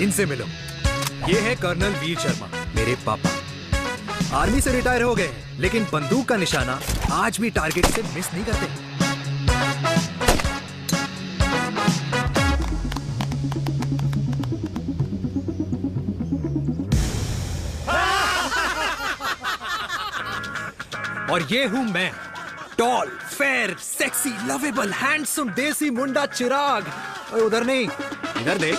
इनसे मिलो। ये है कर्नल वीर शर्मा, मेरे पापा। आर्मी से रिटायर हो गए हैं, लेकिन बंदूक का निशाना आज भी टारगेट से मिस नहीं करते। और ये हूं मैं, tall, fair, sexy, lovable, handsome, देसी मुंडा चिराग। और उधर नहीं, इधर देख।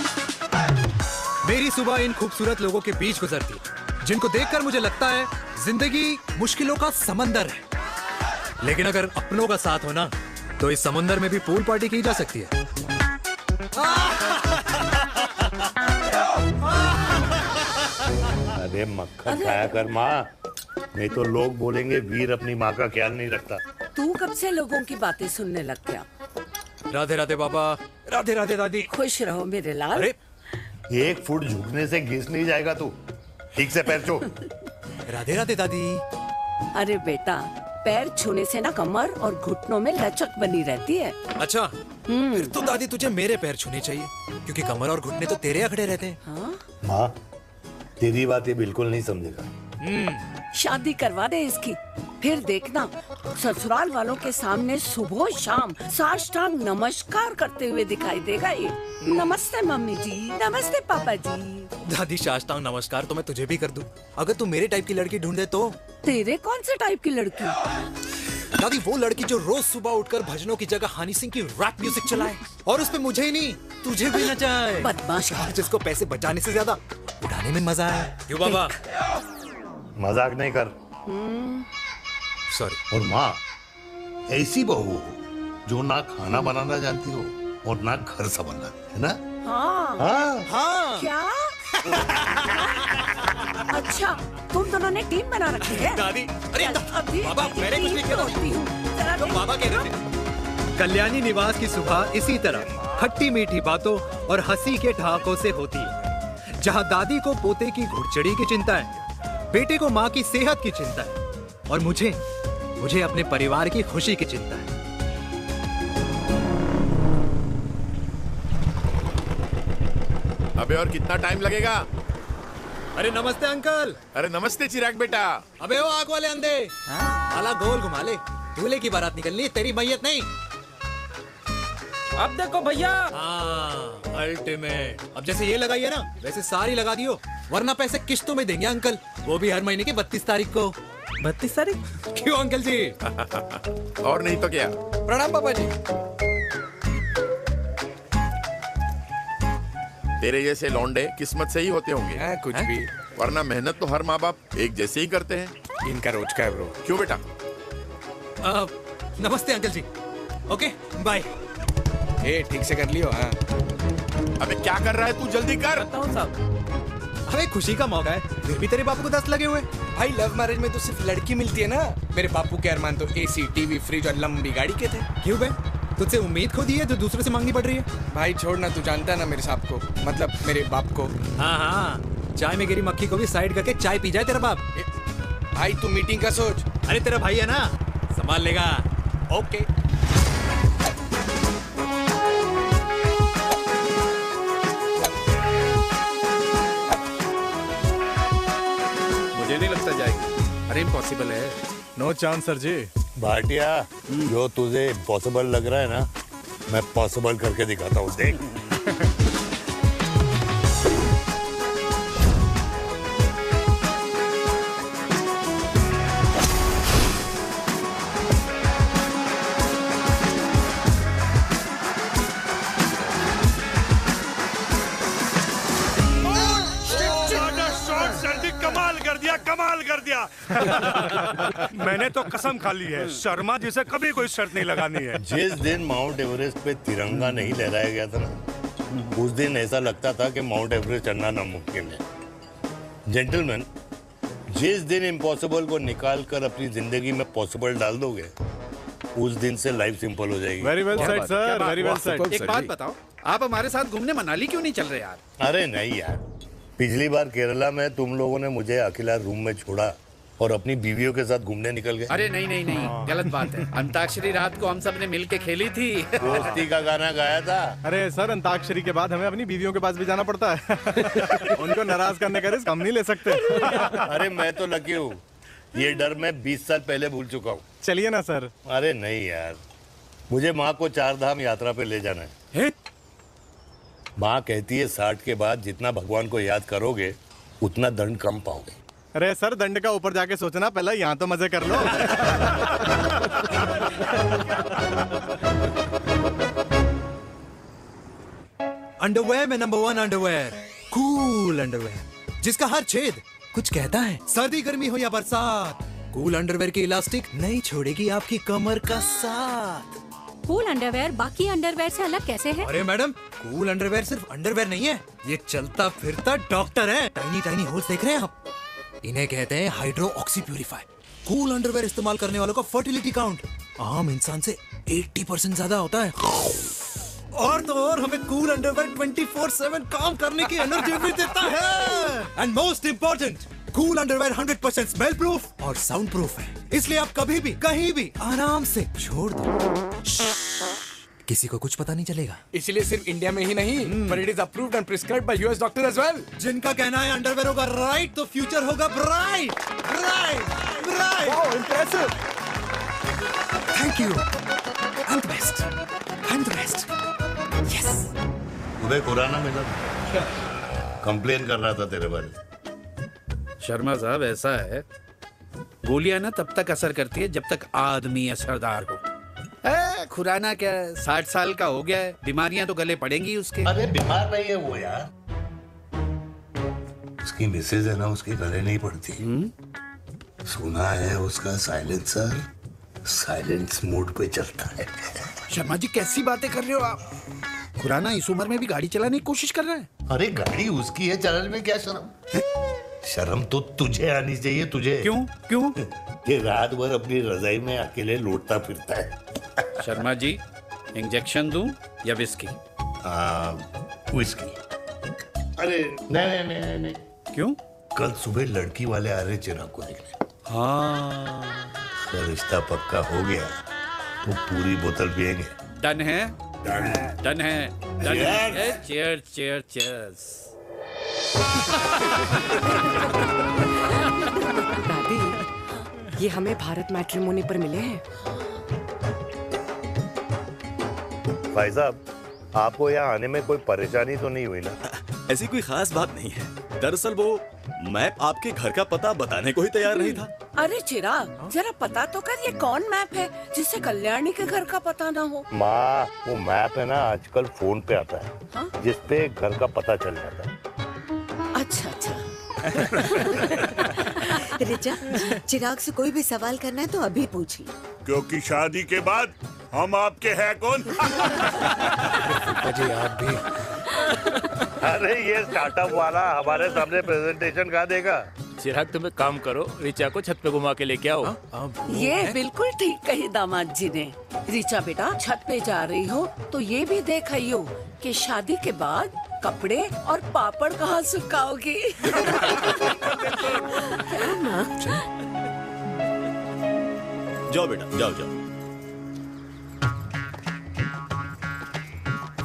मेरी सुबह इन खूबसूरत लोगों के बीच गुजरती है, जिनको देखकर मुझे लगता है जिंदगी मुश्किलों का समंदर है, लेकिन अगर अपनों का साथ हो ना, तो इस समंदर में भी पूल पार्टी की जा सकती है। अरे मक्खन खाया कर माँ, नहीं तो लोग बोलेंगे वीर अपनी माँ का ख्याल नहीं रखता। तू कब से लोगों की बातें सुनने लग गया? राधे राधे बाबा, राधे राधे दादी। खुश रहो मेरे लाल। अरे 1 फुट झुकने से घिस नहीं जाएगा तू, ठीक से पैर छू। राधे राधे दादी। अरे बेटा, पैर छूने से ना कमर और घुटनों में लचक बनी रहती है। अच्छा, फिर तो दादी तुझे मेरे पैर छूने चाहिए, क्योंकि कमर और घुटने तो तेरे अखड़े रहते हैं। हाँ? माँ, तेरी बात ये बिल्कुल नहीं समझेगा। शादी करवा दे इसकी, फिर देखना ससुराल वालों के सामने सुबह शाम साष्टांग नमस्कार करते हुए दिखाई देगा ये। नमस्ते मम्मी जी, नमस्ते पापा जी। दादी, साष्टांग नमस्कार तो मैं तुझे भी कर दूं, अगर तू मेरे टाइप की लड़की ढूंढे तो। तेरे कौन से टाइप की लड़की? दादी, वो लड़की जो रोज सुबह उठकर भजनों की जगह हनी सिंह की रैप म्यूजिक चलाए, और उसपे मुझे ही नहीं तुझे भी नचाए। बदमाश, जिसको पैसे बचाने से ज्यादा उड़ाने में मजा आए। क्यों बाबा? मजाक नहीं कर। सॉरी। और माँ, ऐसी बहू हो जो ना खाना बनाना जानती हो और ना घर संभालना, है ना? हाँ। हाँ हाँ। क्या? अच्छा, तुम दोनों ने टीम बना रखी है? दादी, अरे अभी बाबा, मैंने कुछ नहीं किया। होती हूँ। जरा तो बाबा कह रहे थे। कल्याणी निवास की सुबह इसी तरह खट्टी मीठी बातों और हंसी के ठहाकों से होती है, जहाँ दादी को पोते की घुड़चड़ी की चिंता है, बेटे को माँ की सेहत की चिंता है, और मुझे अपने परिवार की खुशी की चिंता है। अबे और कितना टाइम लगेगा? अरे नमस्ते अंकल। अरे नमस्ते चिराग बेटा। अबे वो आग वाले अंधे, साला गोल घुमा ले, दूल्हे की बारात निकलनी, तेरी मैयत नहीं। अब देखो भैया। हाँ, अल्टीमेट। अब जैसे ये लगाई है ना, वैसे सारी लगा दियो, वरना पैसे किश्तों में देंगे अंकल, वो भी हर महीने की 32 तारीख को। 32 तारीख? क्यों अंकल जी? और नहीं तो क्या। प्रणाम पापा जी। तेरे जैसे लौंडे किस्मत से ही होते होंगे। कुछ भी, वरना मेहनत तो हर माँ बाप एक जैसे ही करते हैं। इनका रोज का है ब्रो। क्यों बेटा? नमस्ते अंकल जी। Okay bye. ठीक से कर लियो। हाँ। अबे क्या कर रहा है तू, जल्दी कर। साहब, अबे खुशी का मौका है, फिर भी तेरे बापू को 10 लगे हुए। भाई लव मैरिज में तो सिर्फ लड़की मिलती है ना। मेरे बापू के अरमान तो एसी, टीवी, फ्रिज और लंबी गाड़ी के थे। क्यों बे, तुझसे उम्मीद खो दी है जो दूसरों से मांगनी पड़ रही है? भाई छोड़ना, तू जानता है ना मेरे साहब को, मतलब मेरे बाप को। हाँ हाँ, चाय में गिरी मक्खी को भी साइड करके चाय पी जाए तेरा बाप। भाई तू मीटिंग का सोच। अरे तेरा भाई है ना, संभाल लेगा। ओके। मुझे नहीं लगता जाएगी। अरे इम्पॉसिबल है। नो चांस सर जी। भाटिया, जो तुझे इम्पॉसिबल लग रहा है ना, मैं पॉसिबल करके दिखाता हूँ, देख। कमाल कर दिया। मैंने तो कसम खा ली है, शर्मा जी से कभी कोई शर्त नहीं लगानी है। जिस दिन माउंट एवरेस्ट पे तिरंगा नहीं लहराया गया था ना, उस दिन ऐसा लगता था कि माउंट एवरेस्ट चढ़ना नामुमकिन है। जेंटलमैन, जिस दिन इम्पॉसिबल को निकाल कर अपनी जिंदगी में पॉसिबल डाल दोगे, उस दिन से लाइफ सिंपल हो जाएगी। Very well said sir, very well said. एक बात बताओ, आप हमारे साथ घूमने मनाली क्यों नहीं चल रहे यार? अरे नहीं यार, पिछली बार केरला में तुम लोगों ने मुझे अकेला रूम में छोड़ा और अपनी बीवियों के साथ घूमने निकल गए। अरे नहीं नहीं नहीं, गलत बात है। अंताक्षरी रात को हम सब ने मिल के खेली थी। दोस्ती का गाना गाया था। अरे सर, अंताक्षरी के बाद हमें अपनी बीवियों के पास भी जाना पड़ता है। उनको नाराज करने का रिस्क हम नहीं ले सकते। अरे मैं तो लकी हूँ, ये डर मैं 20 साल पहले भूल चुका हूँ। चलिए ना सर। अरे नहीं यार, मुझे माँ को 4 धाम यात्रा पे ले जाना है। माँ कहती है 60 के बाद जितना भगवान को याद करोगे उतना दंड कम पाओगे। अरे सर, दंड का ऊपर जाके सोचना, पहले यहाँ तो मजे कर लो। अंडरवेयर में नंबर 1 अंडरवेयर, कूल अंडरवेयर, जिसका हर छेद कुछ कहता है। सर्दी गर्मी हो या बरसात, कूल अंडरवेयर की इलास्टिक नहीं छोड़ेगी आपकी कमर का साथ। कूल अंडरवेयर बाकी अंडरवेयर से अलग कैसे है? अरे मैडम, कूल अंडरवेयर सिर्फ अंडरवेयर नहीं है, ये चलता फिरता डॉक्टर है। टाइनी टाइनी होल्स देख रहे हैं आप? इन्हें कहते हैं hydro oxy purifier. Cool underwear इस्तेमाल करने वालों का फर्टिलिटी काउंट आम इंसान से 80% ज्यादा होता है। और तो और हमें कूल अंडरवेयर 24/7 काम करने की एनर्जी भी देता है। And most important, cool underwear 100% smell proof और साउंड प्रूफ है, इसलिए आप कभी भी कहीं भी आराम से छोड़ दो, किसी को कुछ पता नहीं चलेगा। इसलिए सिर्फ इंडिया में ही नहीं, पर it is approved and prescribed by US doctor as well. जिनका कहना है अंडरवेयर होगा राइट तो फ्यूचर होगा bright. Bright bright. Oh, impressive. Thank you. I am the best. I am the best. Yes. Uday Khurana मिला, कंप्लेन कर रहा था तेरे बारे में। शर्मा साहब, ऐसा है, गोलियां ना तब तक असर करती है जब तक आदमी असरदार हो। खुराना क्या 60 साल का हो गया है, बीमारियां तो गले पड़ेंगी उसके। अरे बीमार नहीं है वो यार, उसकी मिसेज है ना, उसके गले नहीं पड़ती। सुना है उसका साइलेंसर साइलेंस मोड पे चलता है। शर्मा जी, कैसी बातें कर रहे हो आप? खुराना इस उम्र में भी गाड़ी चलाने की कोशिश कर रहा है। अरे गाड़ी उसकी है, चलाने में क्या शर्म? शर्म तो तुझे आनी चाहिए। तुझे क्यों क्यों? ये रात भर अपनी रजाई में अकेले लौटता फिरता है। शर्मा जी, इंजेक्शन दूं या विस्की? विस्की। अरे नहीं नहीं नहीं नहीं। क्यों? कल सुबह लड़की वाले आ रहे चिराग को देखने। हाँ, अगर रिश्ता पक्का हो गया तो पूरी बोतल पिएंगे। डन है? डन है। Cheers. Cheers cheers cheers. दादी, ये हमें भारत मैट्रिमोनी पर मिले हैं। भाई साहब, आपको यहाँ आने में कोई परेशानी तो नहीं हुई ना? ऐसी कोई खास बात नहीं है। दरअसल वो मैप आपके घर का पता बताने को ही तैयार नहीं था। अरे चिराग, जरा पता तो कर, ये कौन मैप है जिससे कल्याणी के घर का पता ना हो? माँ, वो मैप है ना आजकल फोन पे आता है। हाँ? जिसपे घर का पता चल जाता है। अच्छा अच्छा। रिचा, चिराग से कोई भी सवाल करना है तो अभी पूछिए, क्योंकि शादी के बाद हम आपके हैं कौन? अजय आप भी। अरे ये स्टार्टअप वाला हमारे सामने प्रेजेंटेशन कहाँ देगा? चिराग, तुम एक काम करो, रिचा को छत पे घुमा के लेके आओ। ये बिल्कुल ठीक कही दामाद जी ने। रिचा बेटा, छत पे जा रही हो तो ये भी देख आइयो कि शादी के बाद कपड़े और पापड़ कहाँ सुखाओगी। जाओ बेटा, जाओ जाओ।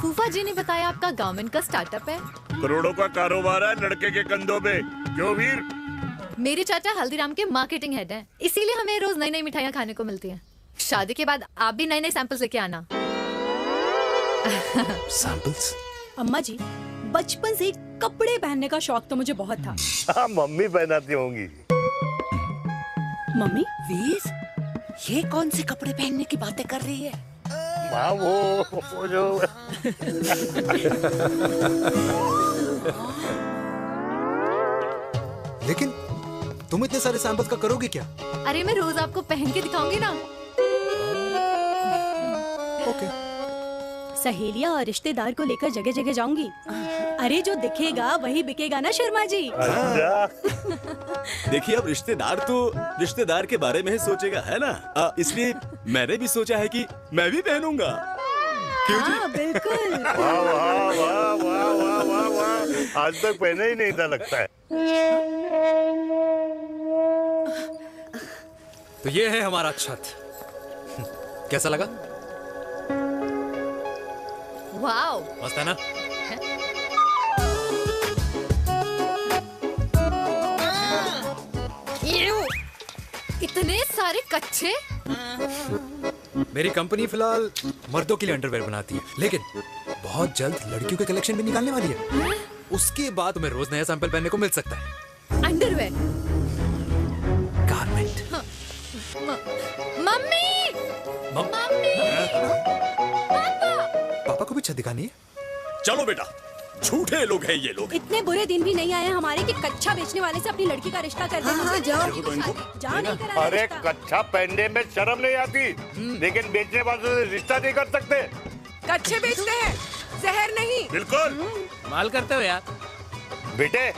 फूफा जी ने बताया आपका गवर्नमेंट का स्टार्टअप है। करोड़ों का कारोबार है लड़के के कंधों पे। क्यों वीर? मेरे चाचा हल्दीराम के मार्केटिंग हेड हैं, इसीलिए हमें रोज नई नई मिठाइयाँ खाने को मिलती हैं। शादी के बाद आप भी नए नए सैंपल्स लेके आना। सैंपल्स? अम्मा जी, बचपन से कपड़े पहनने का शौक तो मुझे बहुत था। हाँ, मम्मी पहनाती होंगी। मम्मी? वीर, ये कौन से कपड़े पहनने की बातें कर रही है? माँ, वो जो लेकिन तुम इतने सारे सैंपल्स का करोगे क्या? अरे मैं रोज आपको पहन के दिखाऊंगी ना। ओके। सहेलियां और रिश्तेदार को लेकर जगह जगह जाऊंगी। अरे जो दिखेगा वही बिकेगा ना शर्मा जी। देखिए, अब रिश्तेदार तो रिश्तेदार के बारे में ही सोचेगा, है ना? इसलिए मैंने भी सोचा है कि मैं भी पहनूंगा। क्यों जी? हाँ, बिल्कुल। वाह वाह वाह वाह वाह वाह वाह, आज तक पहने ही नहीं था लगता है। तो ये है हमारा छत। कैसा लगा? वाओ, मस्त है ना? इतने सारे कच्चे। मेरी कंपनी फिलहाल मर्दों के लिए अंडरवेयर बनाती है, लेकिन बहुत जल्द लड़कियों के कलेक्शन भी निकालने वाली है। उसके बाद तुम्हें रोज नया सैंपल पहनने को मिल सकता है। अंडरवेयर। गारमेंट। मम्मी। मम्मी। पापा को भी छत दिखानी है? चलो बेटा, झूठे लोग हैं ये लोग। इतने बुरे दिन भी नहीं आए हमारे कि कच्चा बेचने वाले से अपनी लड़की का रिश्ता कर दे। हाँ, जाओ। जाओ नहीं करा अरे रिश्ता। कच्चा पहनने में शर्म नहीं आती, लेकिन बेचने वालों से रिश्ता नहीं कर सकते। कच्चे बेचते हैं, जहर नहीं। बिल्कुल माल करते हो यार। बेटे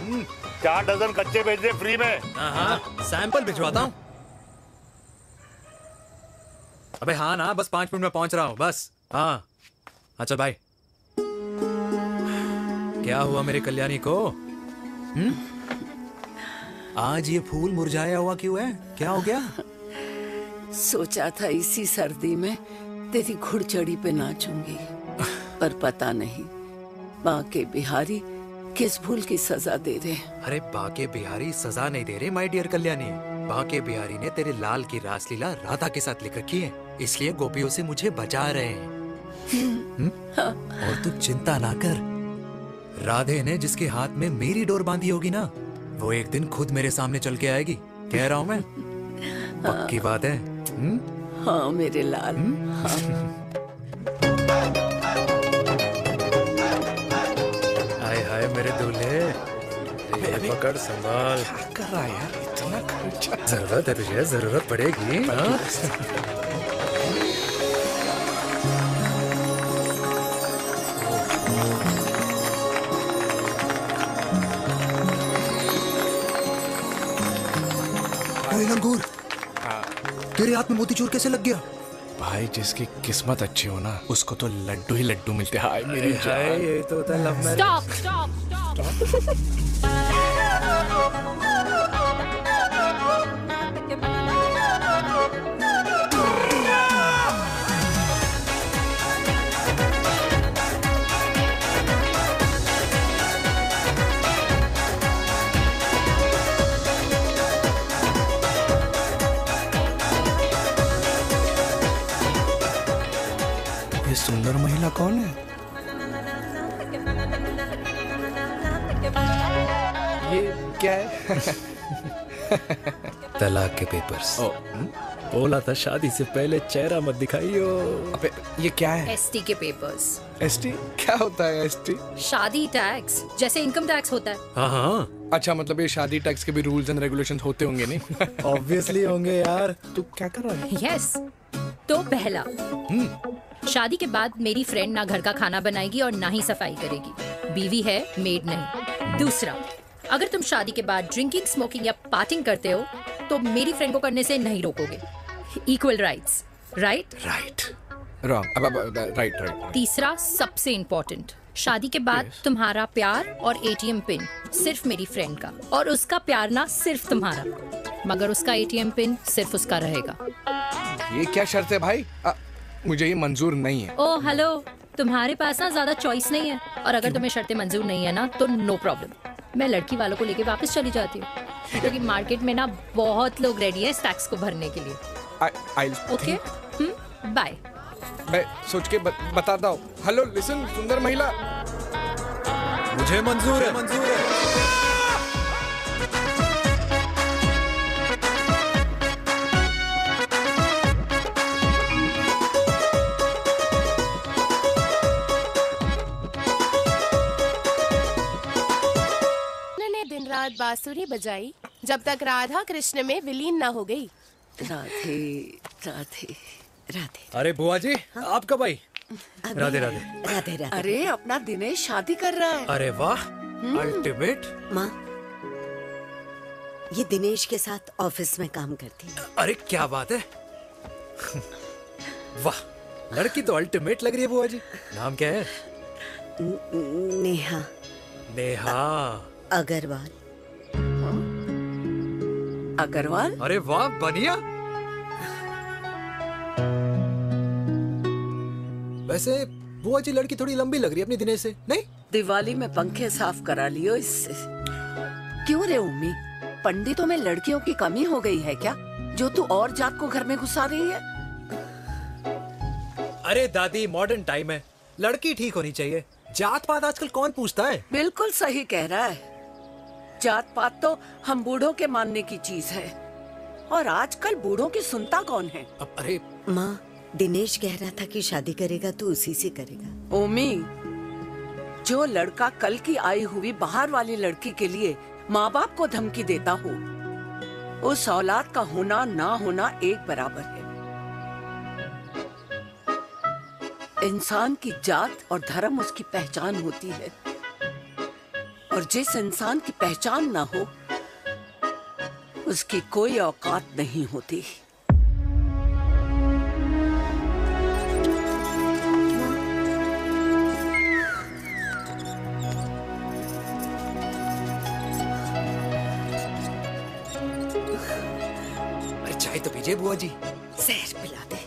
4 डजन कच्चे बेच दे फ्री में। हाँ, सैंपल भिजवाता हूँ। अबे हाँ ना, बस 5 मिनट में पहुंच रहा हूँ बस। हाँ, अच्छा बाय। क्या हुआ मेरे कल्याणी को? आज ये फूल मुरझाया हुआ क्यों है? क्या हो गया? सोचा था इसी सर्दी में तेरी घुड़चड़ी पे नाचूंगी, पर पता नहीं बाके बिहारी किस भूल की सजा दे रहे। अरे बाके बिहारी सजा नहीं दे रहे माय डियर कल्याणी। बाके बिहारी ने तेरे लाल की रासलीला राधा के साथ लिख रखी है, इसलिए गोपियों से मुझे बचा रहे हैं। और तू चिंता ना कर, राधे ने जिसके हाथ में मेरी डोर बांधी होगी ना, वो एक दिन खुद मेरे सामने चल के आएगी। कह रहा हूँ मैं, पक्की बात है। हाँ मेरे लाल। हाय हाय मेरे दूल्हे, ये पकड़ संभाल। क्या कर रहा है यार, इतना खर्चा? जरूरत है तुझे, जरूरत पड़ेगी। हाँ? लंगूर, तेरे हाथ में मोतीचूर कैसे लग गया? भाई जिसकी किस्मत अच्छी हो ना, उसको तो लड्डू ही लड्डू मिलते हैं। हाय मेरी जान। ये तो होता है लव मैरिज। स्टॉप स्टॉप ये सुंदर महिला कौन है? ये क्या है? तलाक के पेपर्स। बोला था शादी से पहले चेहरा मत दिखाइयो। अबे ये क्या है? एसटी के पेपर्स। एसटी क्या होता है? एसटी शादी टैक्स, जैसे इनकम टैक्स होता है। हाँ हाँ, अच्छा, मतलब ये शादी टैक्स के भी रूल्स एंड रेगुलेशंस होते होंगे नहीं? ऑब्वियसली होंगे यार। तू क्या कर रहा है? यस। तो पहला, शादी के बाद मेरी फ्रेंड ना घर का खाना बनाएगी और ना ही सफाई करेगी। बीवी है, मेड नहीं। दूसरा, अगर तुम शादी के बाद ड्रिंकिंग, स्मोकिंग या पार्टिंग करते हो तो मेरी फ्रेंड को करने से नहीं रोकोगे। Equal rights, right? Right. Wrong. Right right. तीसरा, सबसे इम्पोर्टेंट, शादी के बाद तुम्हारा प्यार और एटीएम पिन सिर्फ मेरी फ्रेंड का, और उसका प्यार ना सिर्फ तुम्हारा, मगर उसका एटीएम पिन सिर्फ उसका रहेगा। ये क्या शर्त है भाई? मुझे ये मंजूर नहीं है। ओ हेलो, तुम्हारे पास ना ज्यादा चॉइस नहीं है, और अगर तुम्हें शर्तें मंजूर नहीं है ना तो नो प्रॉब्लम, मैं लड़की वालों को लेके वापस चली जाती हूँ, क्योंकि मार्केट में ना बहुत लोग रेडी है इस टैक्स को भरने के लिए। Okay, bye. मैं सोच के बताता हूँ। हेलो लिसन, सुंदर महिला, मुझे मंजूर है, मंजूर है। दिन रात बांसुरी बजाई जब तक राधा कृष्ण में विलीन न हो गई। राधे राधे राधे। अरे बुआ जी, आप कब आई? राधे राधे। राधे राधे। अरे अपना दिनेश शादी कर रहा है। अरे वाह, अल्टीमेट। माँ, ये दिनेश के साथ ऑफिस में काम करती है। अरे क्या बात है। वाह, लड़की तो अल्टीमेट लग रही है बुआ जी। नाम क्या है? नेहा। नेहा अग्रवाल। अग्रवाल? अरे वाह, बढ़िया। वैसे बुआ जी लड़की थोड़ी लंबी लग रही है अपनी दिनेश से, नहीं? दिवाली में पंखे साफ करा लियो इससे। क्यों रे उम्मी, पंडितों में लड़कियों की कमी हो गई है क्या, जो तू और जात को घर में घुसा रही है? अरे दादी, मॉडर्न टाइम है, लड़की ठीक होनी चाहिए। जात पात आजकल कौन पूछता है? बिल्कुल सही कह रहा है। जात पात तो हम बूढ़ों के मानने की चीज है, और आजकल बूढ़ों की सुनता कौन है? अरे माँ, दिनेश कह रहा था कि शादी करेगा तो उसी से करेगा। ओमी, जो लड़का कल की आई हुई बाहर वाली लड़की के लिए माँ बाप को धमकी देता हो, उस औलाद का होना ना होना एक बराबर है। इंसान की जात और धर्म उसकी पहचान होती है, और जिस इंसान की पहचान ना हो उसकी कोई औकात नहीं होती। अरे चाय तो पीजिए बुआ जी। जहर पिला दे।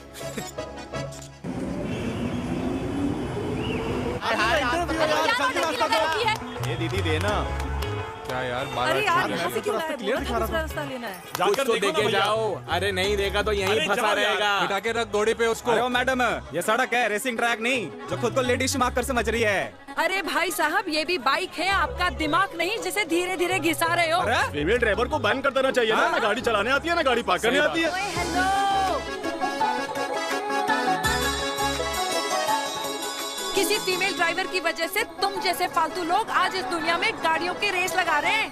ये दीदी देना। क्या यार, अरे यार, यहाँ से क्यों लाए? क्लियर दिखा रहा था। रास्ता लेना है। कुछ तो देखे जाओ। अरे नहीं देखा तो यहीं फंसा रहेगा। बिठा के रख घोड़े पे उसको। अरे मैडम, ये सड़क है, रेसिंग ट्रैक नहीं जो खुद को लेडीज मार्कर समझ रही है। अरे भाई साहब, ये भी बाइक है, आपका दिमाग नहीं जिसे धीरे धीरे घिसा रहे हो। फीमेल ड्राइवर को बैन कर देना चाहिए ना गाड़ी चलाने आती है ना गाड़ी पार्क करने आती है। हेलो, किसी फीमेल ड्राइवर की वजह से तुम जैसे फालतू लोग आज इस दुनिया में गाड़ियों की रेस लगा रहे हैं।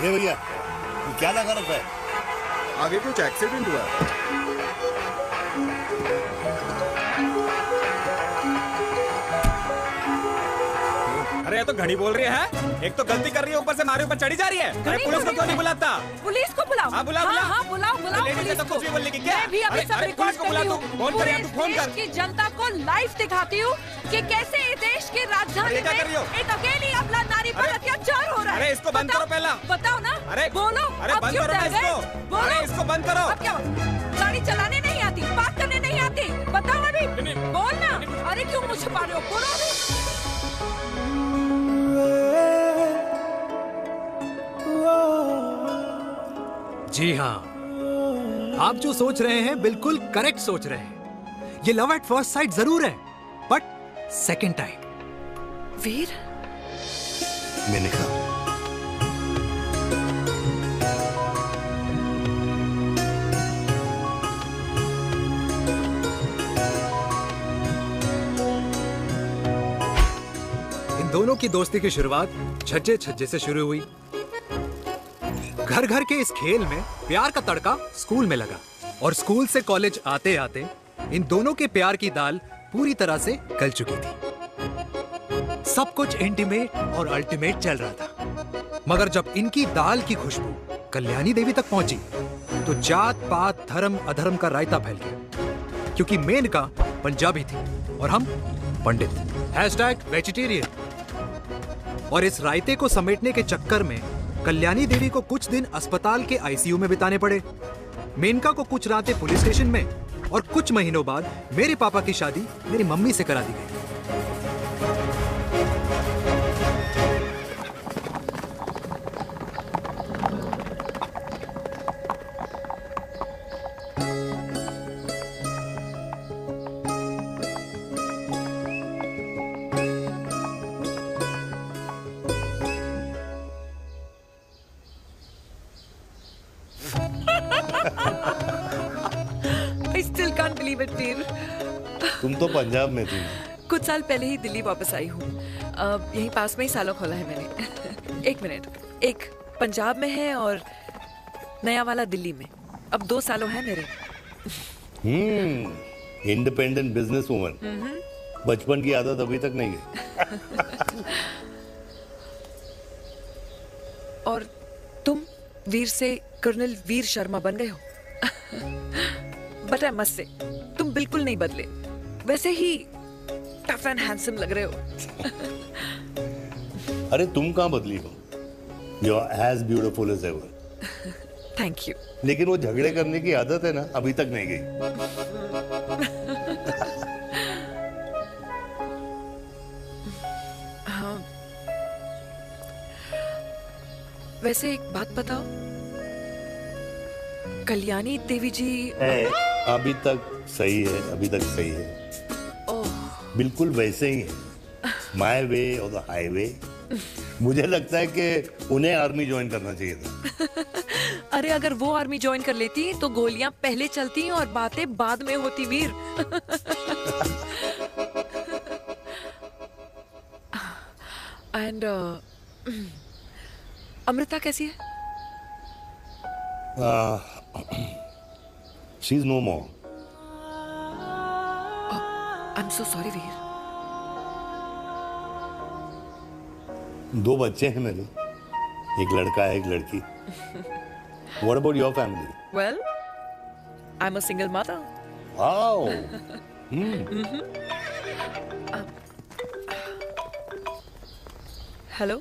ये भैया, क्या लगा रखा है? आगे कुछ एक्सीडेंट हुआ है। अरे ये तो घड़ी बोल रही है, एक तो गलती कर रही है, ऊपर से हमारे ऊपर चढ़ी जा रही है। अरे पुलिस को क्यों नहीं बुलाता? पुलिस को बुलाओ। हाँ बुलाओ, हाँ बुलाओ पुलिस को। कुछ भी बोलने की क्या? मैं भी अभी सब रिकॉर्ड कर रही हूँ। पूरे देश की जनता को लाइव दिखाती हूँ कि कैसे इस देश की राजधानी में एक अकेली अबला नारी पर अत्याचार हो रहा है। अरे इसको बंद करो पहला। बताओ ना। अरे बोलो। अरे बंद करो इसको। अरे इसको बंद करो। अब क्या? गाड़ी चलाने नहीं आती, पार्क करने नहीं आती, बताओ अभी। बोल ना। अरे क्यों मुझे छुपा रहे हो? बोलो अभी। जी हाँ, आप जो सोच रहे हैं बिल्कुल करेक्ट सोच रहे हैं। ये लव एट फर्स्ट साइट जरूर है, बट सेकंड टाइम। वीर, मैंने कहा इन दोनों की दोस्ती की शुरुआत छज्जे छज्जे से शुरू हुई। घर घर के इस खेल में प्यार का तड़का स्कूल में लगा, और स्कूल से कॉलेज आते आते इन दोनों के प्यार की दाल पूरी तरह से गल चुकी थी। सब कुछ इंटीमेट और अल्टीमेट चल रहा था, मगर जब इनकी दाल की खुशबू कल्याणी देवी तक पहुंची तो जात पात धर्म अधर्म का रायता फैल गया, क्योंकि मेनका पंजाबी थी और हम पंडित। #वेजिटेरियन। और इस रायते को समेटने के चक्कर में कल्याणी देवी को कुछ दिन अस्पताल के आईसीयू में बिताने पड़े, मेनका को कुछ रातें पुलिस स्टेशन में, और कुछ महीनों बाद मेरे पापा की शादी मेरी मम्मी से करा दी गई। I still can't believe it, वीर। तुम तो पंजाब में थी। कुछ साल पहले ही दिल्ली वापस आई हूँ। यहीं पास में ही सालों खोला है मैंने। एक मिनट, एक पंजाब में है और नया वाला दिल्ली में। अब 2 सालों है मेरे। Independent business woman. बचपन की आदत अभी तक नहीं है। और तुम वीर से कर्नल वीर शर्मा बन गए हो। बट आई मस्ट से, तुम बिल्कुल नहीं बदले, वैसे ही टफ एंड हैंडसम लग रहे हो। अरे तुम कहाँ बदली हो? You are as beautiful as ever. Thank you. लेकिन वो झगड़े करने की आदत है ना, अभी तक नहीं गई। वैसे एक बात बताओ, कल्याणी देवी जी अभी तक सही है, अभी तक सही है। बिल्कुल वैसे ही है, माय वे और द हाईवे। मुझे लगता है कि उन्हें आर्मी ज्वाइन करना चाहिए था। अरे अगर वो आर्मी ज्वाइन कर लेती तो गोलियां पहले चलती और बातें बाद में होती वीर। एंड अमृता कैसी है? She is no more. I am so sorry Veer. 2 बच्चे हैं मेरे, एक लड़का है, एक लड़की। What about your family? Well, I'm a single mother. Wow. Hello.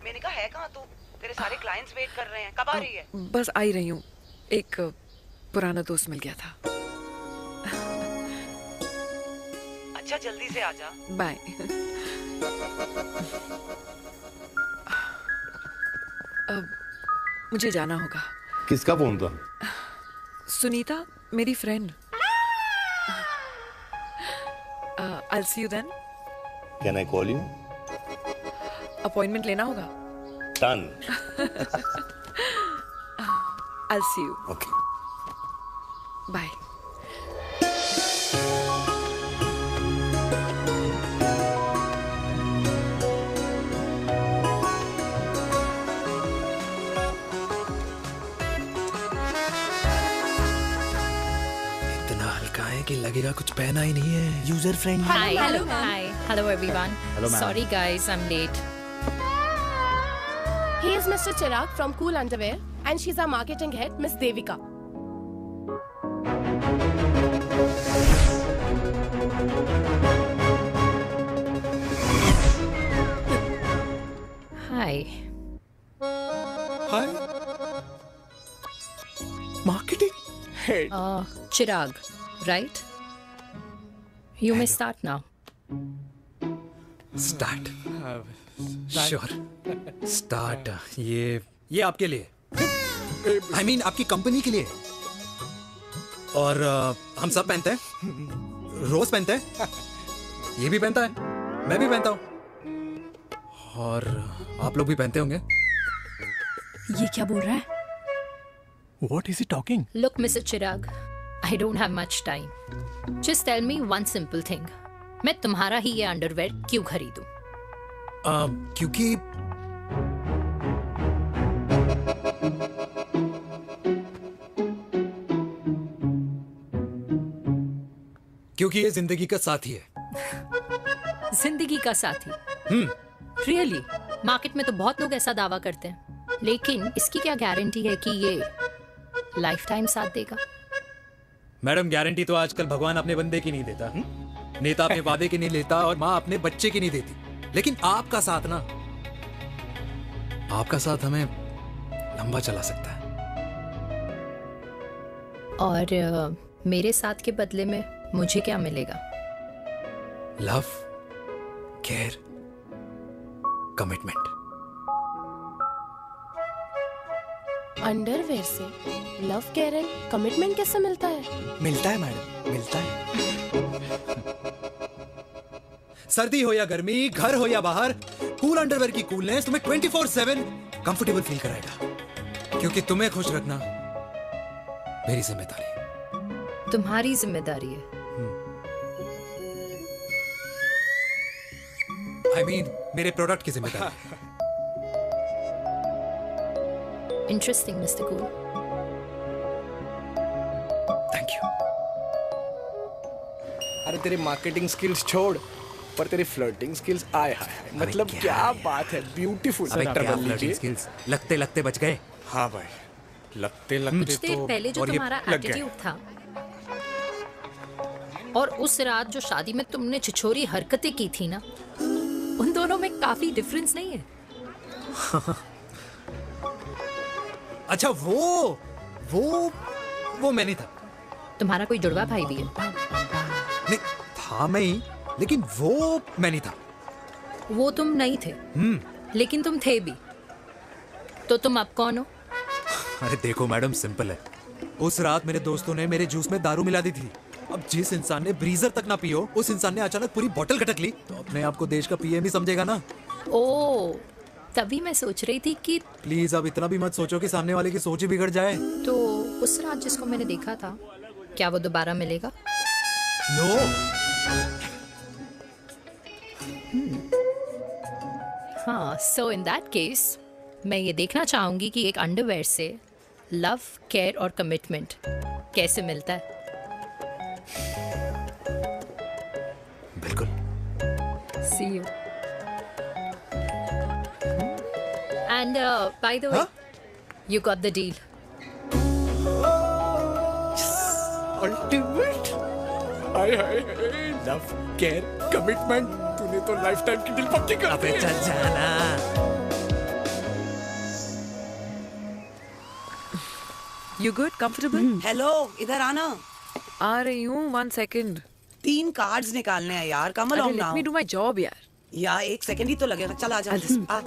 मैंने कहा है कहाँ तू? तेरे सारे क्लाइंट्स वेट कर रहे हैं, कब आ रही है? बस आ ही रही हूँ, एक पुराना दोस्त मिल गया था। अच्छा जल्दी से आ जा। बाय। अब मुझे जाना होगा। किसका फोन था? सुनीता, मेरी friend. I'll see you then. Can I call you? Appointment लेना होगा। Done. I'll see you. Okay. Bye. कि लगेगा कुछ पहना ही नहीं है। User friendly. Hi, hello everyone. Hello, ma'am. Sorry guys, I'm late. He is Mr. Chirag from Cool Underwear and she's our marketing head, Miss Devika. Hi. Hi. Marketing head. Chirag, right? You may start now. Start. Sure. Start. ये आपके लिए, I mean आपकी company के लिए। और हम सब पहनते हैं, रोज पहनते हैं, ये भी पहनता है, मैं भी पहनता हूँ, और आप लोग भी पहनते होंगे। ये क्या बोल रहा है? What is he talking? Look, Mr. Chirag, I don't have much time. Just tell me one simple thing. मैं तुम्हारा ही ये अंडरवेयर क्यों खरीदूं? क्योंकि ये जिंदगी का साथी है। जिंदगी का साथी? रियली? मार्केट में तो बहुत लोग ऐसा दावा करते हैं, लेकिन इसकी क्या गारंटी है कि ये लाइफ टाइम साथ देगा? मैडम, गारंटी तो आजकल भगवान अपने बंदे की नहीं देता, नेता अपने वादे की नहीं लेता, और माँ अपने बच्चे की नहीं देती, लेकिन आपका साथ ना, आपका साथ हमें लंबा चला सकता है। और मेरे साथ के बदले में मुझे क्या मिलेगा? Love, care, commitment. अंडरवेयर से लव, केयर एंड कमिटमेंट कैसे मिलता है? मिलता है मैडम, मिलता है। सर्दी हो या गर्मी, घर हो या बाहर, कूल अंडरवेयर की कूलनेस तुम्हें 24/7 कंफर्टेबल फील कराएगा, क्योंकि तुम्हें खुश रखना मेरी जिम्मेदारी है। तुम्हारी जिम्मेदारी है? I mean, मेरे प्रोडक्ट की जिम्मेदारी है। Interesting, Mr. Cool. Thank you. अरे तेरे मार्केटिंग स्किल्स छोड़, पर तेरी फ्लर्टिंग स्किल्स आए हाय, मतलब क्या बात है, ब्यूटीफुल। फ्लर्टिंग स्किल्स लगते लगते बच गए। हाँ भाई, लगते लगते कुछ देर पहले जो तुम्हारा एटीट्यूड था, और उस रात जो शादी में तुमने छिछोरी हरकतें की थी ना, उन दोनों में काफी डिफरेंस नहीं है? अच्छा, वो मैं नहीं था। तुम्हारा कोई जुड़वा भाई भी है? नहीं था मैं ही, लेकिन वो मैं नहीं था। वो तुम नहीं थे, लेकिन तुम थे भी। तो तुम अब कौन हो? अरे देखो मैडम, सिंपल है। उस रात मेरे दोस्तों ने मेरे जूस में दारू मिला दी थी। अब जिस इंसान ने ब्रीजर तक ना पियो, उस इंसान ने अचानक पूरी बोतल खटक ली, तो अपने आप को देश का पीएम ही समझेगा ना। ओ, तभी मैं सोच रही थी कि प्लीज अब इतना भी मत सोचो कि सामने वाले की सोच ही बिगड़ जाए। तो उस रात जिसको मैंने देखा था, क्या वो दोबारा मिलेगा? नो। हाँ, सो इन दैट केस मैं ये देखना चाहूंगी कि एक अंडरवेयर से लव, केयर और कमिटमेंट कैसे मिलता है। बिल्कुल। See you. And by the way, you got the deal. Ultimate. Hi hi, love, care, commitment. तूने तो लाइफ टाइम की डील पक्की कर दी। अबे चल जाना। You good? Comfortable? हेलो, इधर आना। आ रही हूँ, 1 second. 3 कार्ड्स निकालने हैं यार, कमल अरे on let now. me do my job यार. यार 1 सेकंड ही तो लगेगा। चल आ जा। आ।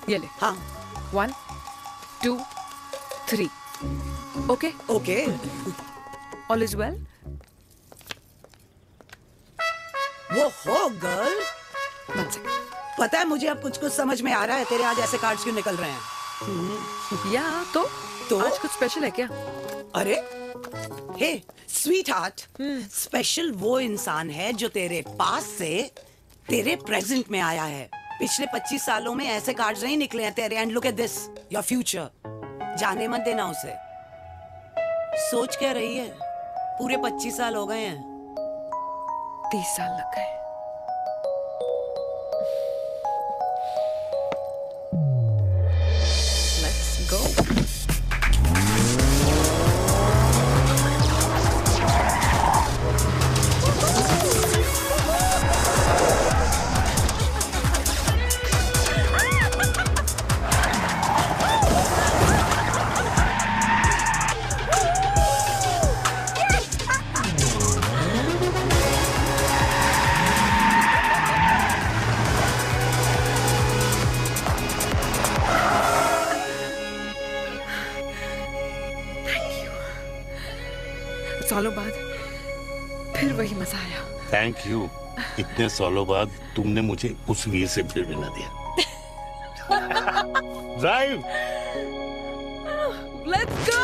ये ले. हाँ। 1, 2, 3. Okay? Okay. All is well? वो हो गर्ल। पता है मुझे अब कुछ समझ में आ रहा है, तेरे आज ऐसे कार्ड्स क्यों निकल रहे हैं। या तो आज कुछ स्पेशल है क्या? अरे हे स्वीट हार्ट, स्पेशल वो इंसान है जो तेरे पास से तेरे प्रेजेंट में आया है। पिछले 25 सालों में ऐसे कार्ड्स नहीं निकले हैं तेरे। And look at this, your future. जाने मत देना उसे। सोच क्या रही है, पूरे 25 साल हो गए हैं। 30 साल लग गए। Let's go. सालों बाद फिर वही मजा आया। Thank you. इतने सालों बाद तुमने मुझे उस वीर से फिर मिला दिया। ड्राइव। Let's go.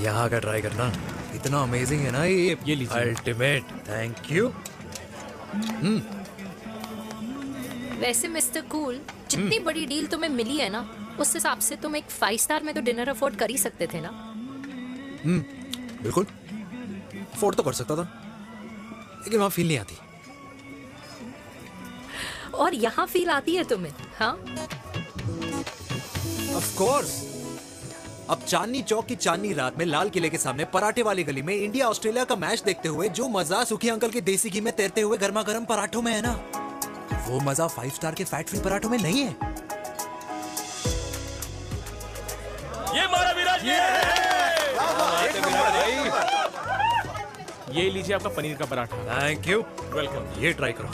यहाँ का ट्राई करना, इतना अमेजिंग है ना ये लीजिए। अल्टीमेट। Thank you. वैसे मिस्टर कूल, जितनी बड़ी डील तुम्हें मिली है ना, उस हिसाब से तुम एक 5 स्टार में तो डिनर अफोर्ड कर ही सकते थे ना। बिल्कुल अफोर्ड तो कर सकता था, लेकिन वहां फील नहीं आती। और यहाँ फील आती है तुम्हें? हाँ, ऑफ कोर्स। अब चांदनी चौक की चांदनी रात में लाल किले के सामने पराठे वाली गली में इंडिया ऑस्ट्रेलिया का मैच देखते हुए जो मजा सुखी अंकल के देसी घी में तैरते हुए गर्मा गर्म पराठों में है ना, वो मजा 5 स्टार के फैट फ्री पराठों में नहीं है। ये मारा विराज। ये लीजिए आपका पनीर का पराठा। Thank you. वेलकम। ये ट्राई करो।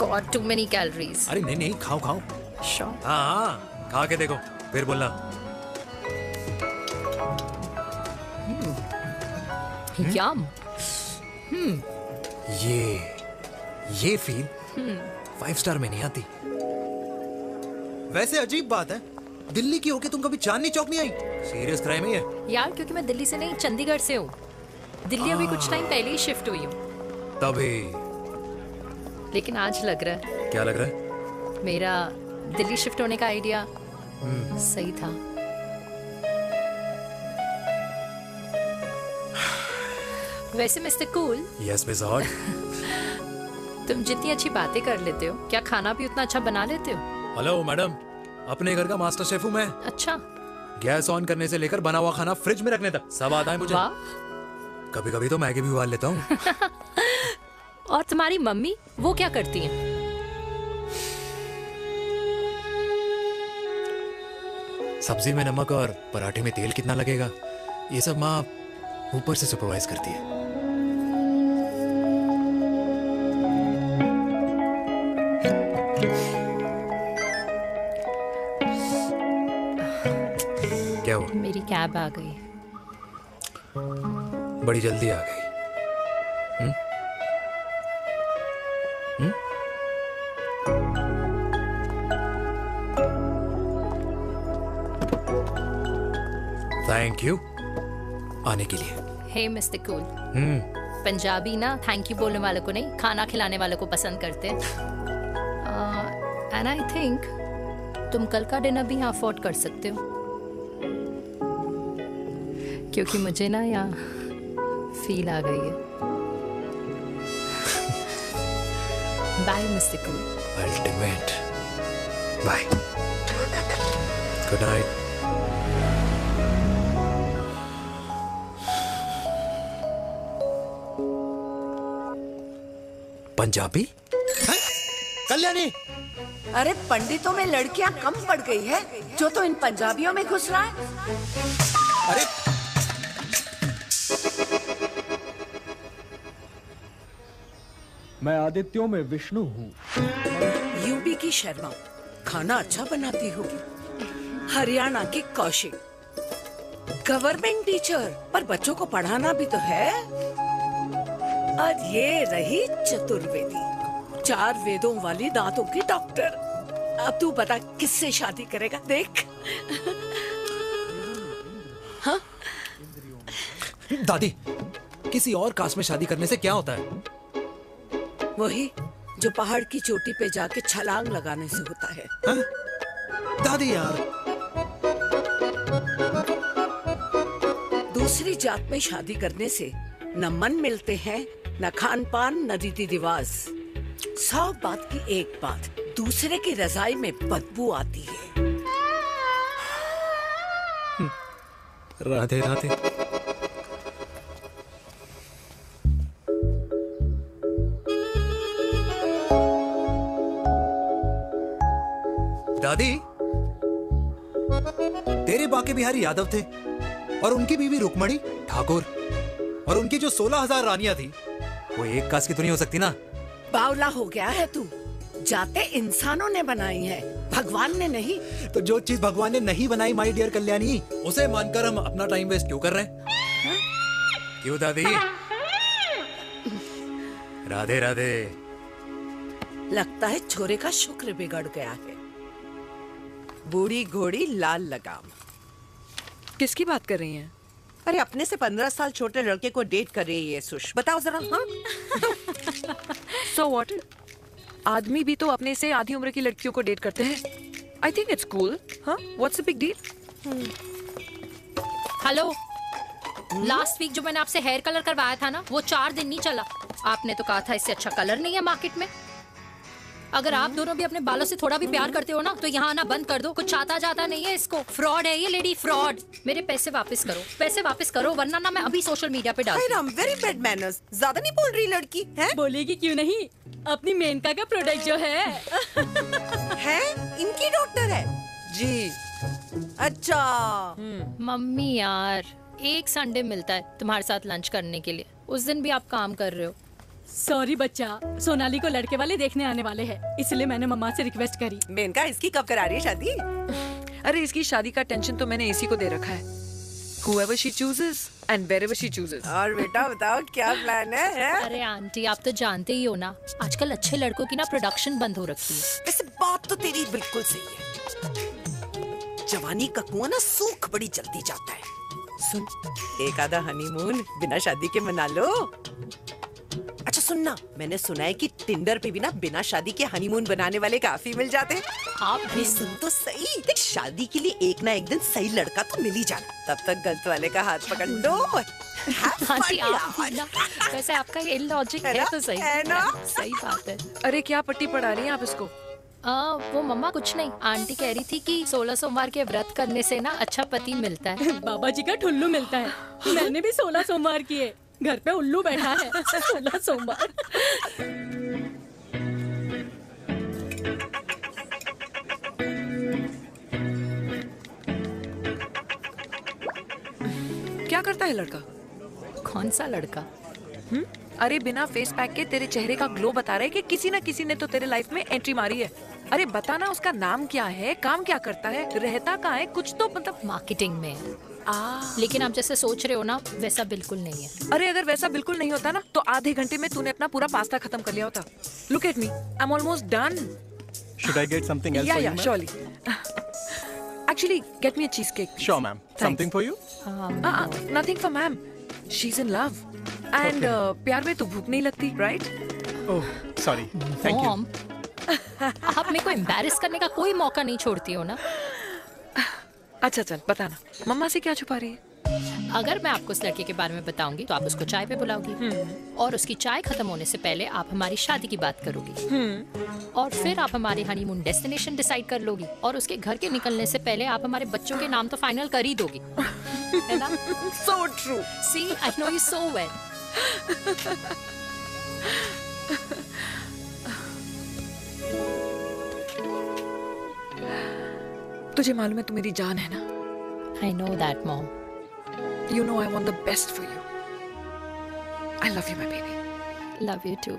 God, too many calories. अरे नहीं नहीं, खाओ खाओ। श्योर। हाँ, खा के देखो फिर बोलना। यम। ये फील 5 स्टार में नहीं आती। वैसे अजीब बात है, दिल्ली की होके तुम कभी चांदनी चौक नहीं आई? सीरियस क्राइम है ये। यार, क्योंकि मैं दिल्ली से नहीं, चंडीगढ़ से हूँ। दिल्ली अभी कुछ टाइम पहले ही शिफ्ट हुई हूँ। तभी। लेकिन आज लग रहा है, क्या लग रहा है? मेरा दिल्ली शिफ्ट होने का आइडिया सही था। वैसे mister cool. Yes miss hot. तुम जितनी अच्छी बातें कर लेते हो, क्या खाना भी उतना अच्छा बना लेते हो? हेलो मैडम, अपने घर का मास्टर शेफ हूँ मैं। अच्छा। गैस ऑन करने से लेकर बना हुआ खाना फ्रिज में रखने तक सब आता है मुझे। कभी कभी तो मैगी भी उबाल लेता हूँ। और तुम्हारी मम्मी, वो क्या करती हैं? सब्जी में नमक और पराठे में तेल कितना लगेगा, ये सब माँ ऊपर से सुपरवाइज करती है। क्या हुआ? मेरी कैब आ गई। बड़ी जल्दी आ गई। थैंक यू आने के लिए। हे मिस्टर कूल, पंजाबी ना थैंक यू बोलने वालों को नहीं, खाना खिलाने वालों को पसंद करते हैं। एंड आई थिंक तुम कल का डिनर भी यहाँ अफोर्ड कर सकते हो, क्योंकि मुझे ना यहाँ फील आ गई है। Bye mister cool. Ultimate. Bye. Good night. Punjabi? Kalyani, अरे पंडितों में लड़कियां कम पड़ गई है जो तो इन पंजाबियों में घुस रहा है। अरे मैं आदित्यों में विष्णु हूँ। यूपी की शर्मा खाना अच्छा बनाती होगी। हरियाणा की कौशिक गवर्नमेंट टीचर, पर बच्चों को पढ़ाना भी तो है। और ये रही चतुर्वेदी, 4 वेदों वाली दांतों की डॉक्टर। अब तू बता किससे शादी करेगा? देख। हाँ? दादी, किसी और कास्ट में शादी करने से क्या होता है? वही जो पहाड़ की चोटी पे जाके छलांग लगाने से होता है। हा? दादी यार, दूसरी जात में शादी करने से न मन मिलते हैं, न खान पान, न रीति रिवाज। 100 बात की एक बात, दूसरे की रजाई में बदबू आती है। राधे राधे। दादी, तेरे बाके बिहारी यादव थे और उनकी बीवी रुक्मणी ठाकुर, और उनकी जो 16,000 रानियां थी वो एक कास्ट की तो नहीं हो सकती ना। बावला हो गया है तू। जाते इंसानों ने बनाई है, भगवान ने नहीं। तो जो चीज भगवान ने नहीं बनाई माय डियर कल्याणी, उसे मानकर हम अपना टाइम वेस्ट क्यों कर रहे हैं? क्यों दादी? राधे राधे। लगता है छोरे का शुक्र बिगड़ गया है। बूढ़ी घोड़ी लाल लगाम। किसकी बात कर रही हैं? अरे अपने से 15 साल छोटे लड़के को डेट कर रही है सुश। बताओ जरा। हाँ? So what? आदमी भी तो अपने से आधी उम्र की लड़कियों को डेट करते हैं। I think it's cool. हाँ? What's the big deal? Hello, last week जो मैंने आपसे हेयर कलर करवाया था ना, वो 4 दिन नहीं चला। आपने तो कहा था इससे अच्छा कलर नहीं है मार्केट में। अगर आप दोनों भी अपने बालों से थोड़ा भी प्यार करते हो ना, तो यहाँ आना बंद कर दो। कुछ आता जाता नहीं है इसको। फ्रॉड है ये लेडी, फ्रॉड। मेरे पैसे वापस करो, पैसे वापस करो, वरना ना मैं अभी सोशल मीडिया पे डालती हूँ। Very bad manners. ज्यादा नहीं बोल रही लड़की है? बोलेगी क्यों नहीं? अपनी मेनका का प्रोडक्ट जो है इनकी डॉक्टर है जी। अच्छा। मम्मी यार, एक संडे मिलता है तुम्हारे साथ लंच करने के लिए, उस दिन भी आप काम कर रहे हो। सॉरी बच्चा, सोनाली को लड़के वाले देखने आने वाले हैं, इसलिए मैंने मम्मा से रिक्वेस्ट करी। मेनका, इसकी कब करा रही है शादी? अरे इसकी शादी का टेंशन तो मैंने इसी को दे रखा है। Whoever she chooses and wherever she chooses. और बेटा बताओ क्या प्लान है? अरे आंटी, आप तो जानते ही हो ना, आजकल अच्छे लड़कों की ना प्रोडक्शन बंद हो रखी है। वैसे बात तो तेरी बिल्कुल सही है। जवानी का कुआं ना सूख बड़ी जल्दी जाता है। सुन, एक आधा हनीमून बिना शादी के मना लो। अच्छा सुनना, मैंने सुना है कि टिंडर पे भी ना बिना शादी के हनीमून बनाने वाले काफी मिल जाते हैं। आप भी सुन तो सही, देख शादी के लिए एक ना एक दिन सही लड़का तो मिल ही जाना, तब तक गलत वाले का हाथ पकड़ लो। आंटी आप भी ना, वैसे आपका ये लॉजिक है तो सही है ना? सही बात है। अरे क्या पट्टी पढ़ा रही हैं आप इसको? वो मम्मा कुछ नहीं, आंटी कह रही थी कि 16 सोमवार के व्रत करने से ना अच्छा पति मिलता है। बाबा जी का ठुल्लू मिलता है। मैंने भी 16 सोमवार किए, घर पे उल्लू बैठा है। 16 सोमवार। क्या क्या करता है लड़का? कौन सा लड़का? अरे बिना फेस पैक के तेरे चेहरे का ग्लो बता रहा है कि किसी ना किसी ने तो तेरे लाइफ में एंट्री मारी है। अरे बताना उसका नाम क्या है, काम क्या करता है, रहता कहाँ है, कुछ तो मतलब। मार्केटिंग में। लेकिन आप जैसे सोच रहे हो ना वैसा बिल्कुल नहीं है। अरे अगर वैसा बिल्कुल नहीं होता ना तो आधे घंटे में तूने अपना पूरा पास्ता खत्म कर लिया होता। Look at me, I am almost done. Should I get something else for you, Yeah, ma'am? surely. Actually, get me a cheesecake. Sure, ma'am. Something for you? Nothing for ma'am. She's in love. And प्यार में तो भूख नहीं लगती, right? Oh, sorry. Thank you. Mom, आप मेरे को embarrass करने का कोई मौका नहीं छोड़ती हो ना। अच्छा चल बताना, मम्मा से क्या छुपा रही है? अगर मैं आपको उस लड़के के बारे में बताऊंगी तो आप उसको चाय पे बुलाओगी और उसकी चाय खत्म होने से पहले आप हमारी शादी की बात करोगी और फिर आप हमारे हनीमून डेस्टिनेशन डिसाइड कर लोगी और उसके घर के निकलने से पहले आप हमारे बच्चों के नाम तो फाइनल कर ही दोगी, है ना? So true. See, I know you so well. तुझे मालूम है तू मेरी जान है ना? I know that, Mom. You know I want the best for you. I love you, my baby. Love you too.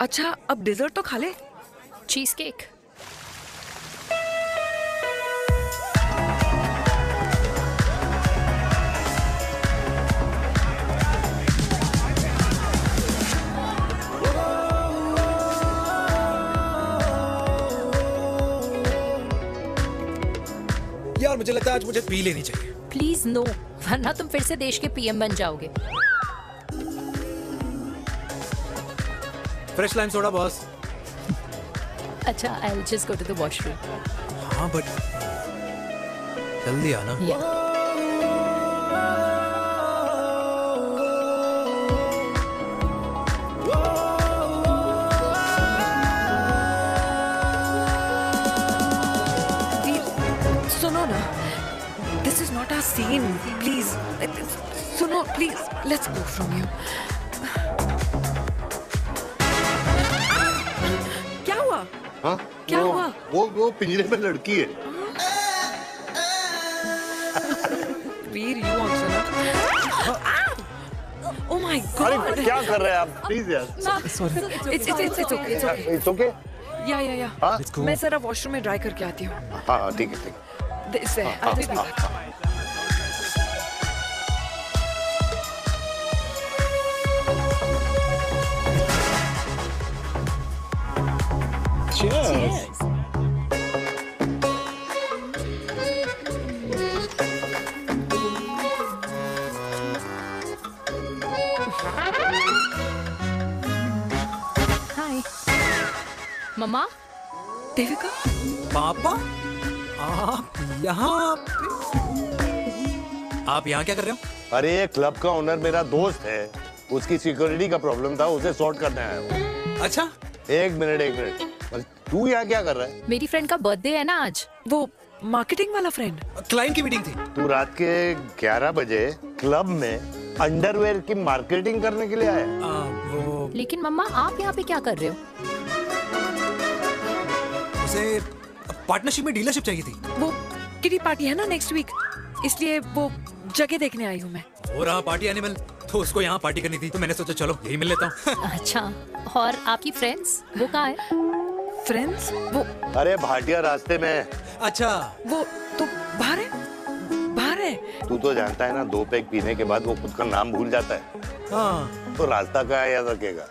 अच्छा अब डेजर्ट तो खा ले। Cheese cake. यार मुझे लगता है आज मुझे पी लेनी चाहिए। प्लीज नो, वरना तुम फिर से देश के पीएम बन जाओगे। Fresh lime soda boss. अच्छा, I'll just go to the washroom. हाँ बट जल्दी आना। Yeah. सुनो ना, this is not our scene. Please, सुनो please, let's go from here. क्या हुआ? हाँ? क्या हुआ? वो पिंजरे में लड़की है। वीर, you also not. Oh my God! अरे क्या कर रहे हैं आप? Please यार। It's okay. It's okay. It's okay? Yeah. हाँ? मैं जरा वॉशरूम में ड्राई करके आती हूँ। हाँ ठीक है। This है। I'll just be back. Cheers. Hi. मम्मा? देविका? पापा? आप यहाँ क्या कर रहे हो? अरे ये क्लब का ओनर मेरा दोस्त है, उसकी सिक्योरिटी का प्रॉब्लम था, उसे सॉर्ट करने आया हूँ। अच्छा? एक मिनट। तू यहाँ क्या कर रहा है? मेरी फ्रेंड का बर्थडे है ना आज। वो मार्केटिंग वाला फ्रेंड। क्लाइंट की मीटिंग थी। तू रात के 11 बजे क्लब में अंडरवेयर की मार्केटिंग करने के लिए आया? लेकिन मम्मा आप यहाँ पे क्या कर रहे हो? उसे पार्टनरशिप में डीलरशिप चाहिए थी। वो किटी पार्टी है ना नेक्स्ट वीक, इसलिए वो जगह देखने आई हूँ मैं। हो रहा पार्टी एनिमल, तो उसको यहाँ पार्टी करनी थी, तो मैंने सोचा चलो यही मिल लेता हूँ। अच्छा, और आपकी फ्रेंड्स वो कहाँ है? फ्रेंड्स? वो अरे भाटिया रास्ते में। अच्छा, वो तो बाहर है। तू तो जानता है ना, 2 पैक पीने के बाद वो खुद का नाम भूल जाता है। हाँ। तो रास्ता क्या याद रखेगा?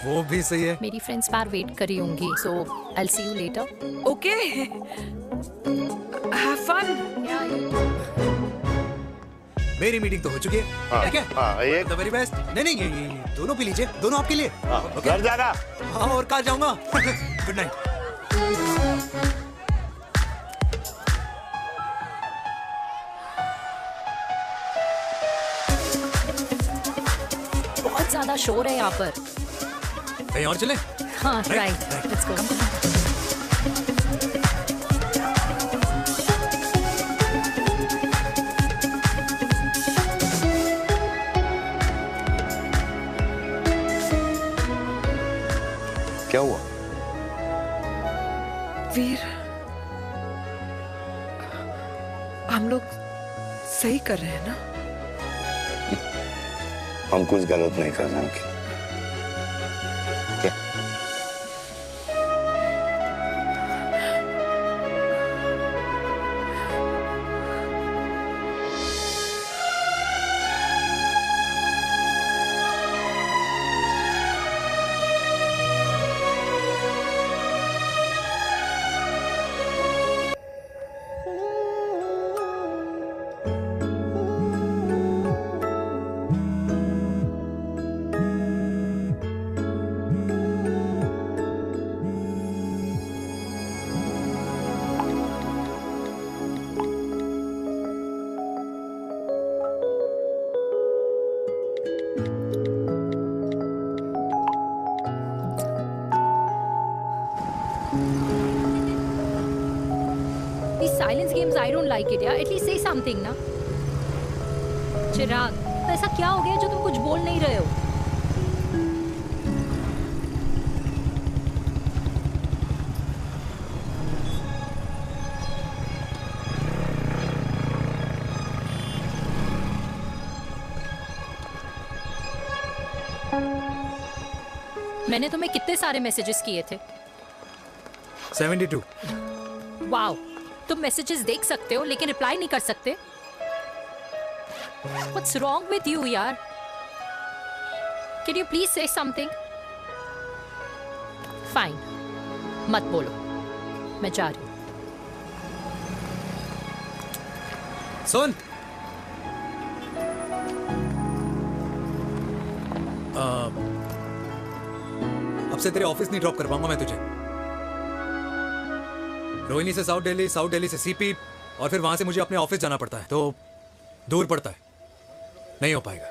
वो भी सही है। मेरी फ्रेंड्स बाहर वेट कर रही होंगी, so I'll see you later. Okay. Have fun. मेरी मीटिंग तो हो चुकी है। ठीक है? हाँ, एक The very best. नहीं, ये दोनों पी लीजिए, दोनों आपके लिए। घर जाना। हाँ, और कहाँ जाऊंगा? Good night. बहुत ज्यादा शोर है यहाँ पर। कहीं और चले? हाँ, राइट, लेट्स गो। क्या हुआ? वीर, हम लोग सही कर रहे हैं ना? हम कुछ गलत नहीं कर रहे हैं। क्या? These silence games, I don't like it, यार. At least say something, ना. चिराग, तो ऐसा क्या हो गया जो तुम कुछ बोल नहीं रहे हो? मैंने तुम्हें कितने सारे मैसेजेस किए थे? 72। वाओ, तुम मैसेजेस देख सकते हो लेकिन रिप्लाई नहीं कर सकते? What's wrong with you, यार? Can you please say something? Fine, मत बोलो, मैं जा रही हूँ। सुन, अब से तेरे ऑफिस नहीं ड्रॉप कर पाऊंगा मैं तुझे। रोहिणी से साउथ दिल्ली से सीपी, और फिर वहां से मुझे अपने ऑफिस जाना पड़ता है, तो दूर पड़ता है, नहीं हो पाएगा।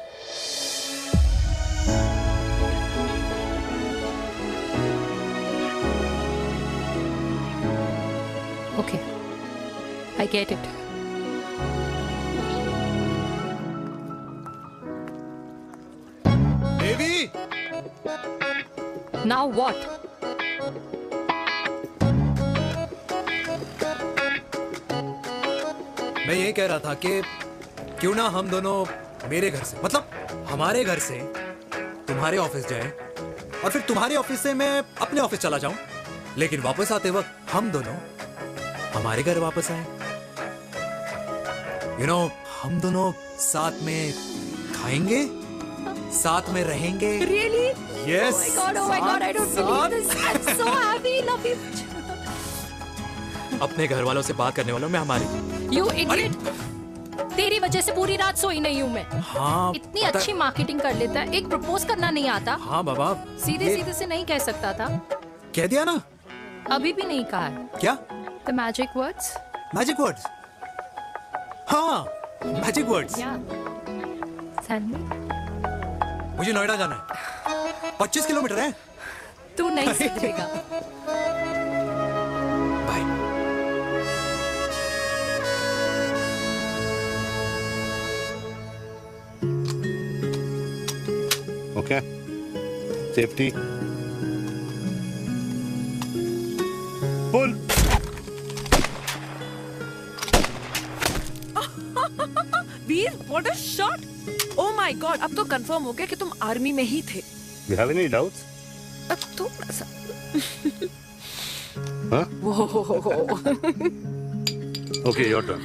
Okay, I get it. Devi! Now what? मैं ये कह रहा था कि क्यों ना हम दोनों मेरे घर से, मतलब हमारे घर से तुम्हारे ऑफिस जाएं, और फिर तुम्हारे ऑफिस से मैं अपने ऑफिस चला जाऊं, लेकिन वापस आते वक्त हम दोनों हमारे घर वापस आए। यू नो, हम दोनों साथ में खाएंगे, साथ में रहेंगे। Really? Yes. Oh my God, I don't believe this. I'm so happy, love you. अपने घर वालों से बात करने वालों में हमारी। You idiot. तेरी वजह से पूरी रात सोई नहीं हूँ मैं। हाँ, इतनी अच्छी मार्केटिंग कर लेता है, एक प्रपोज करना नहीं आता। हाँ बाबा, सीधे से नहीं कह सकता था। कह दिया ना। अभी भी नहीं कहा है। क्या? The magic words. Magic words. हाँ, magic words. Tell me. मुझे नोएडा जाना है। 25 किलोमीटर है। तू नहीं समझेगा। Okay. Safety. Pull. Veer, what a shot! Oh my God, अब तो कंफर्म हो गया कि तुम आर्मी में ही थे। You have any doubts? अब थोड़ा सा। Huh? Whoa. Okay, your turn.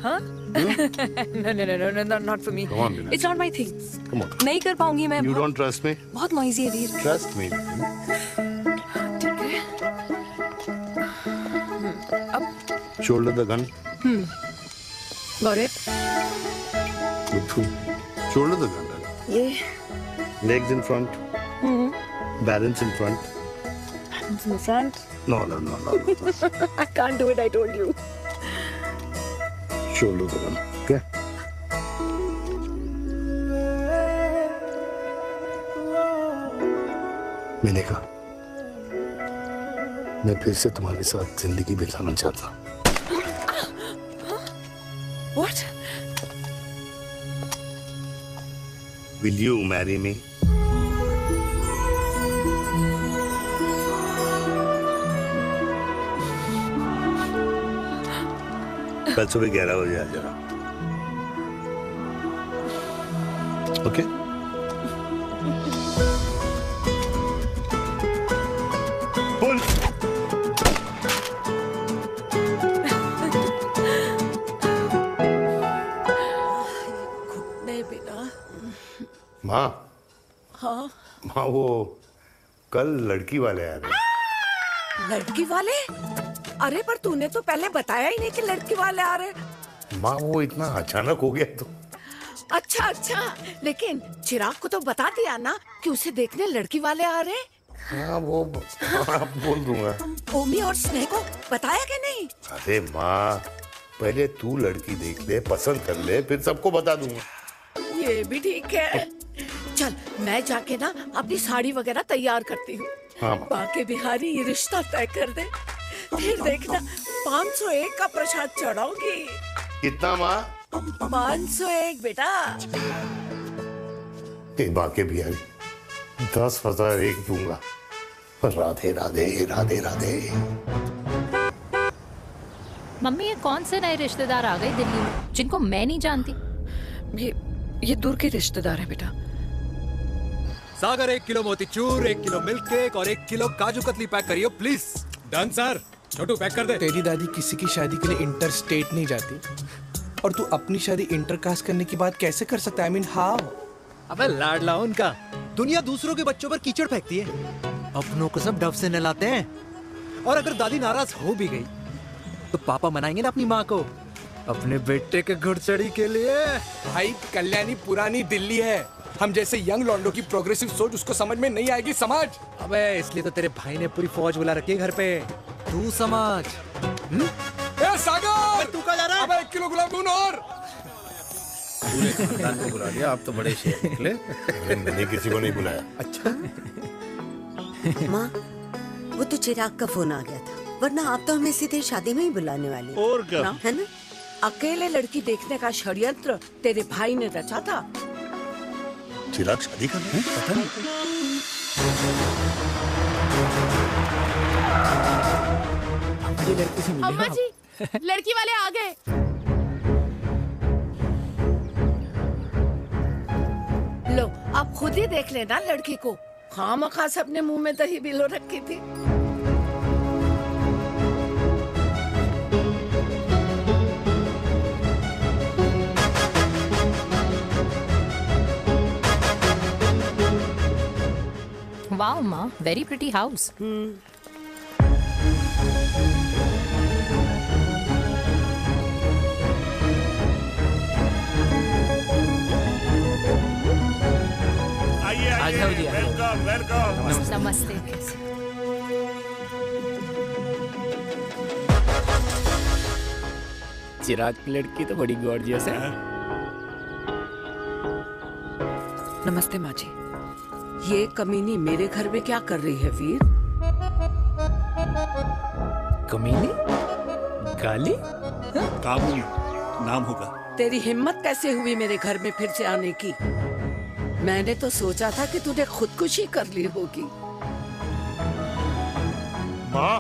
Huh? No, not for me. Come on, Vinay. It's not my thing. Come on. नहीं कर पाऊंगी मैं। You don't trust me? बहुत noisy है वीर। Trust me. ठीक है। अब Shoulder the gun. Got it. Shoulder the gun. ये Legs in front. Balance in front. Hands in front. No. I can't do it, I told you. Shoulder the gun. Okay? मैंने कहा, मैं फिर से तुम्हारे साथ जिंदगी बिताना चाहता हूँ। What? Will you marry me? कल सुबह 11 बजे आ जाना। माँ हाँ माँ वो कल लड़की वाले आ रहे। लड़की वाले? अरे पर तूने तो पहले बताया ही नहीं कि लड़की वाले आ रहे। माँ वो इतना अचानक हो गया तो। अच्छा अच्छा, लेकिन चिराग को तो बता दिया ना कि उसे देखने लड़की वाले आ रहे। हाँ वो बोल दूंगा। ओमी और स्नेह को बताया कि नहीं? अरे माँ पहले तू लड़की देख ले, पसंद कर ले, फिर सबको बता दूंगा। ये भी ठीक है। चल मैं जाके ना अपनी साड़ी वगैरह तैयार करती हूँ। हाँ। बाकी बिहारी ये रिश्ता तय कर दे, फिर देखना 501 का प्रसाद चढ़ाऊंगी। कितना माँ? 501 बेटा। बाकी बिहारी 10,001 दूंगा। राधे राधे राधे राधे। मम्मी ये कौन से नए रिश्तेदार आ गए दिल्ली में जिनको मैं नहीं जानती? ये दूर के रिश्तेदार हैं बेटा। Sagar 1 kilo motichoor, 1 kilo milk cake और 1 किलो काजू कतली पैक करियो please. Done sir. Chhotu pack कर दे। तेरी दादी किसी की शादी के लिए इंटर स्टेट नहीं जाती, और तू अपनी शादी इंटर कास्ट करने की बात कैसे कर सकता है? I mean, how? अबे लाडला उनका। दुनिया दूसरों के बच्चों पर कीचड़ फेंकती है, अपनों को सब डब से नहलाते हैं। और अगर दादी नाराज हो भी गई तो पापा मनाएंगे ना अपनी माँ को अपने बेटे के घुड़चढ़ी के लिए। भाई कल्याणी पुरानी दिल्ली है, हम जैसे यंग लॉन्डो की प्रोग्रेसिव सोच उसको समझ में नहीं आएगी। समझ। अबे इसलिए तो तेरे भाई ने पूरी फौज बुला रखी है घर पे, तू समझ। ए सागर तू कहाँ जा रहा है? अबे 1 किलो गुलाब जामुन और। पूरे खानदान को बुला लिया, आप तो बड़े शेर निकले। मैंने किसी को नहीं बुलाया। अच्छा माँ वो तो चिराग का फोन आ गया था, वरना आप तो हमें सीधे शादी में ही बुलाने वाले। और क्या है ना? अकेले लड़की देखने का षड्यंत्र तेरे भाई ने रचा था। चिराग शादी कर रहे हैं? पता नहीं। लड़की से मिले अम्मा जी, लड़की वाले आ गए। लो अब खुद ही देख लेना लड़की को, खामखा से अपने मुंह में दही बिलो रखी थी। वाओ माँ, वेरी प्रिटी हाउस। आइए वेलकम वेलकम। नमस्ते। चिराग की लड़की तो बड़ी गॉर्जियस है। नमस्ते माँ जी। ये कमीनी मेरे घर में क्या कर रही है वीर? कमीनी? गाली? काबुल नाम होगा। तेरी हिम्मत कैसे हुई मेरे घर में फिर से आने की? मैंने तो सोचा था कि तूने खुदकुशी कर ली होगी। माँ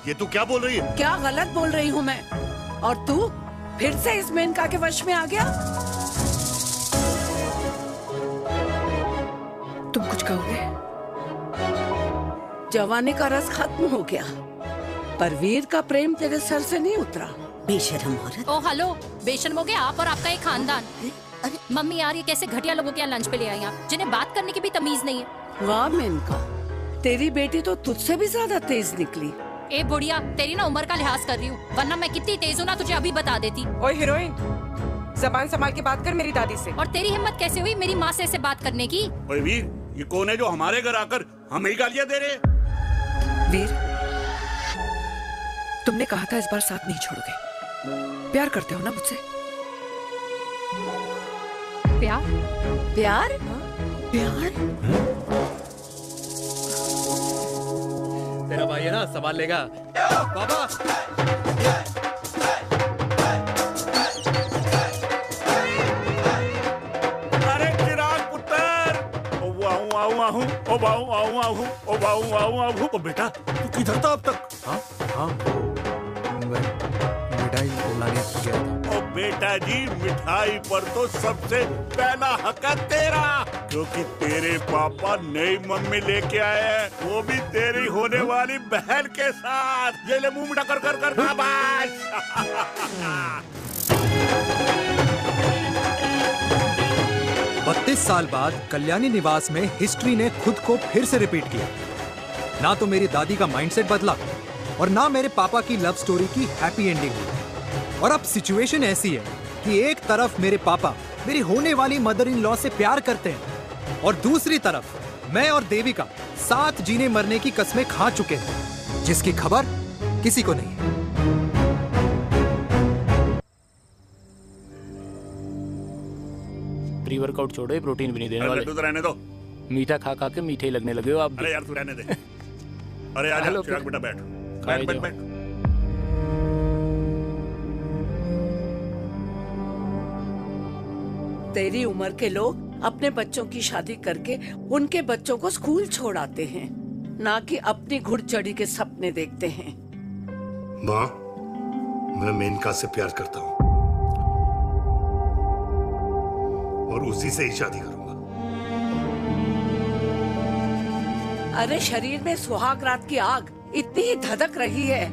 ये तू क्या बोल रही है? क्या गलत बोल रही हूँ मैं? और तू फिर से इस मेनका के वश में आ गया? तुम कुछ कहोगे? जवानी का रस खत्म हो गया, पर वीर का प्रेम तेरे सर से नहीं उतरा। बेशर्म औरत। ओ हेलो, बेशर्म हो गए आप और आपका एक खानदान। मम्मी यार ये कैसे घटिया लोगों के यहाँ लंच पे ले आई आप, जिन्हें बात करने की भी तमीज नहीं है। वाह मेनका, तेरी बेटी तो तुझसे भी ज्यादा तेज निकली। ए बुढ़िया, तेरी ना उम्र का लिहाज कर रही हूँ, वरना मैं कितनी तेज हूँ ना तुझे अभी बता देती। ओए हीरोइन, जबान संभाल के बात कर मेरी दादी से। और तेरी हिम्मत कैसे हुई मेरी माँ से ऐसे बात करने की? ओए वीर, ये कौन है जो हमारे घर आकर हमें ही गालियां दे रहे? वीर, तुमने कहा था इस बार साथ नहीं छोड़ोगे। प्यार करते हो ना मुझसे? प्यार? प्यार? प्यार? तेरा भाई है ना, संभाल लेगा। बाबा अरे चिराग पुत्र, ओ वाहू आऊ आहू, ओ वाहू आऊ आहू, ओ वाहू आऊ आहू। ओ बेटा तू किधर था अब तक? हाँ मिठाई लाने गया था। ओ बेटा जी, मिठाई पर तो सबसे पहला हक है तेरा, क्योंकि तेरे पापा नई मम्मी लेके आए हैं, वो भी तेरी होने वाली बहन के साथ। ये ले मुंह मीठा कर कर कर शाबाश। 32 साल बाद कल्याणी निवास में हिस्ट्री ने खुद को फिर से रिपीट किया। ना तो मेरी दादी का माइंडसेट बदला और ना मेरे पापा की लव स्टोरी की हैप्पी एंडिंग हुई। और अब सिचुएशन ऐसी है कि एक तरफ मेरे पापा मेरी होने वाली मदर इन लॉ से प्यार करते हैं और दूसरी तरफ मैं और देविका साथ जीने मरने की कस्में खा चुके हैं, जिसकी खबर किसी को नहीं है। प्री वर्कआउट छोड़ो, प्रोटीन भी नहीं देने वाले। तू तो रहने दो। मीठा खा खा के मीठे ही लगने लगे हो आप भी। अरे यार तू रहने दे। अरे आजा चिराग बेटा, बैठ बैठ बैठ बैठ। तेरी उम्र के लोग अपने बच्चों की शादी करके उनके बच्चों को स्कूल छोड़ आते हैं, ना कि अपनी घुड़चढ़ी के सपने देखते हैं। माँ, मैं मेनका से प्यार करता हूँ और उसी से ही शादी करूंगा। अरे शरीर में सुहाग रात की आग इतनी ही धधक रही है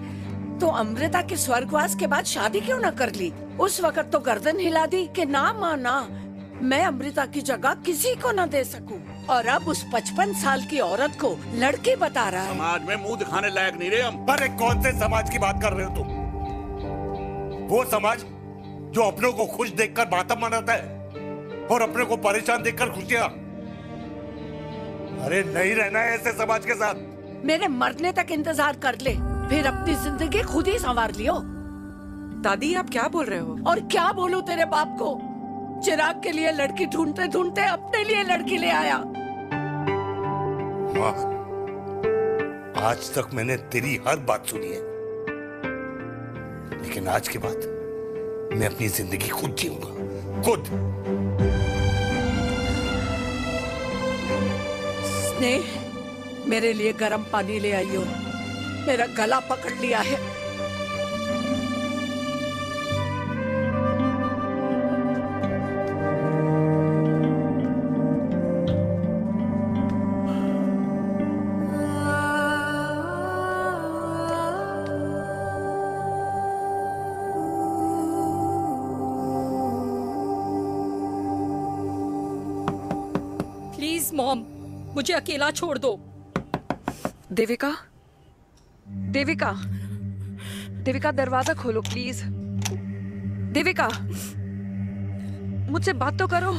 तो अमृता के स्वर्गवास के बाद शादी क्यों न कर ली? उस वक्त तो गर्दन हिला दी कि ना माना, मैं अमृता की जगह किसी को न दे सकूं। और अब उस 55 साल की औरत को लड़की बता रहा है। समाज में मुंह दिखाने लायक नहीं रहे हम। अरे कौन से समाज की बात कर रहे हो तुम? वो समाज जो अपनों को खुश देखकर मातम मनाता है और अपने को परेशान देखकर खुशियां। अरे नहीं रहना है ऐसे समाज के साथ। मेरे मरने तक इंतजार कर ले, फिर अपनी जिंदगी खुद ही संवार लियो। दादी आप क्या बोल रहे हो? और क्या बोलूं तेरे बाप को? चिराग के लिए लड़की ढूंढते ढूंढते अपने लिए लड़की ले आया। माँ, आज तक मैंने तेरी हर बात सुनी है, लेकिन आज के बाद मैं अपनी जिंदगी खुद जीऊंगा, खुद। स्नेह, मेरे लिए गर्म पानी ले आइयो, मेरा गला पकड़ लिया है। प्लीज मॉम, मुझे अकेला छोड़ दो। देविका, देविका, देविका दरवाजा खोलो प्लीज। देविका, मुझसे बात तो करो।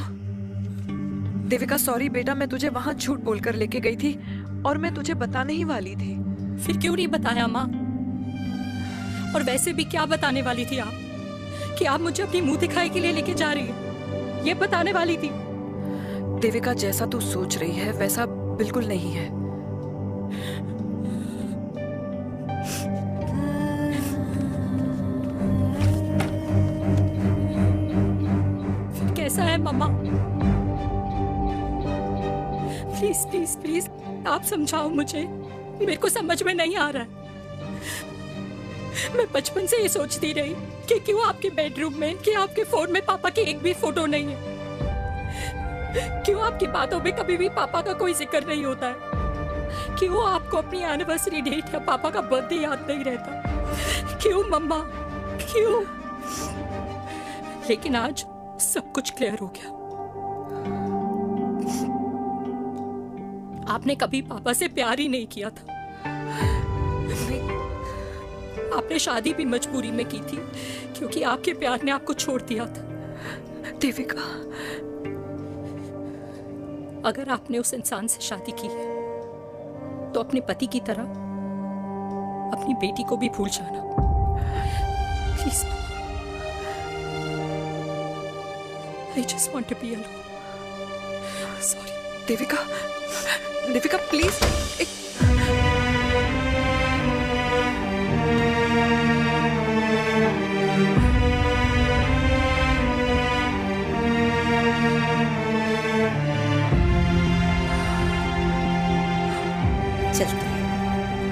देविका सॉरी बेटा, मैं तुझे वहां झूठ बोलकर लेके गई थी और मैं तुझे बताने ही वाली थी। फिर क्यों नहीं बताया माँ? और वैसे भी क्या बताने वाली थी आप? कि आप मुझे अपनी मुंह दिखाई के लिए लेके जा रही है, ये बताने वाली थी। देविका जैसा तू सोच रही है वैसा बिल्कुल नहीं है। फिर कैसा है मम्मा? प्लीज प्लीज प्लीज आप समझाओ मुझे, मेरे को समझ में नहीं आ रहा है। मैं बचपन से ये सोचती रही कि क्यों आपके बेडरूम में, कि आपके फोन में पापा की एक भी फोटो नहीं है, क्यों आपकी बातों में कभी भी पापा का कोई जिक्र नहीं होता है, क्यों आपको अपनी एनिवर्सरी डेट या पापा का बर्थडे याद नहीं रहता, क्यों मम्मा क्यों? लेकिन आज सब कुछ क्लियर हो गया। आपने कभी पापा से प्यार ही नहीं किया था। आपने शादी भी मजबूरी में की थी क्योंकि आपके प्यार ने आपको छोड़ दिया था। देविका, अगर आपने उस इंसान से शादी की है तो अपने पति की तरह अपनी बेटी को भी भूल जाना please. I just want to be alone. Sorry. Devika, Devika please.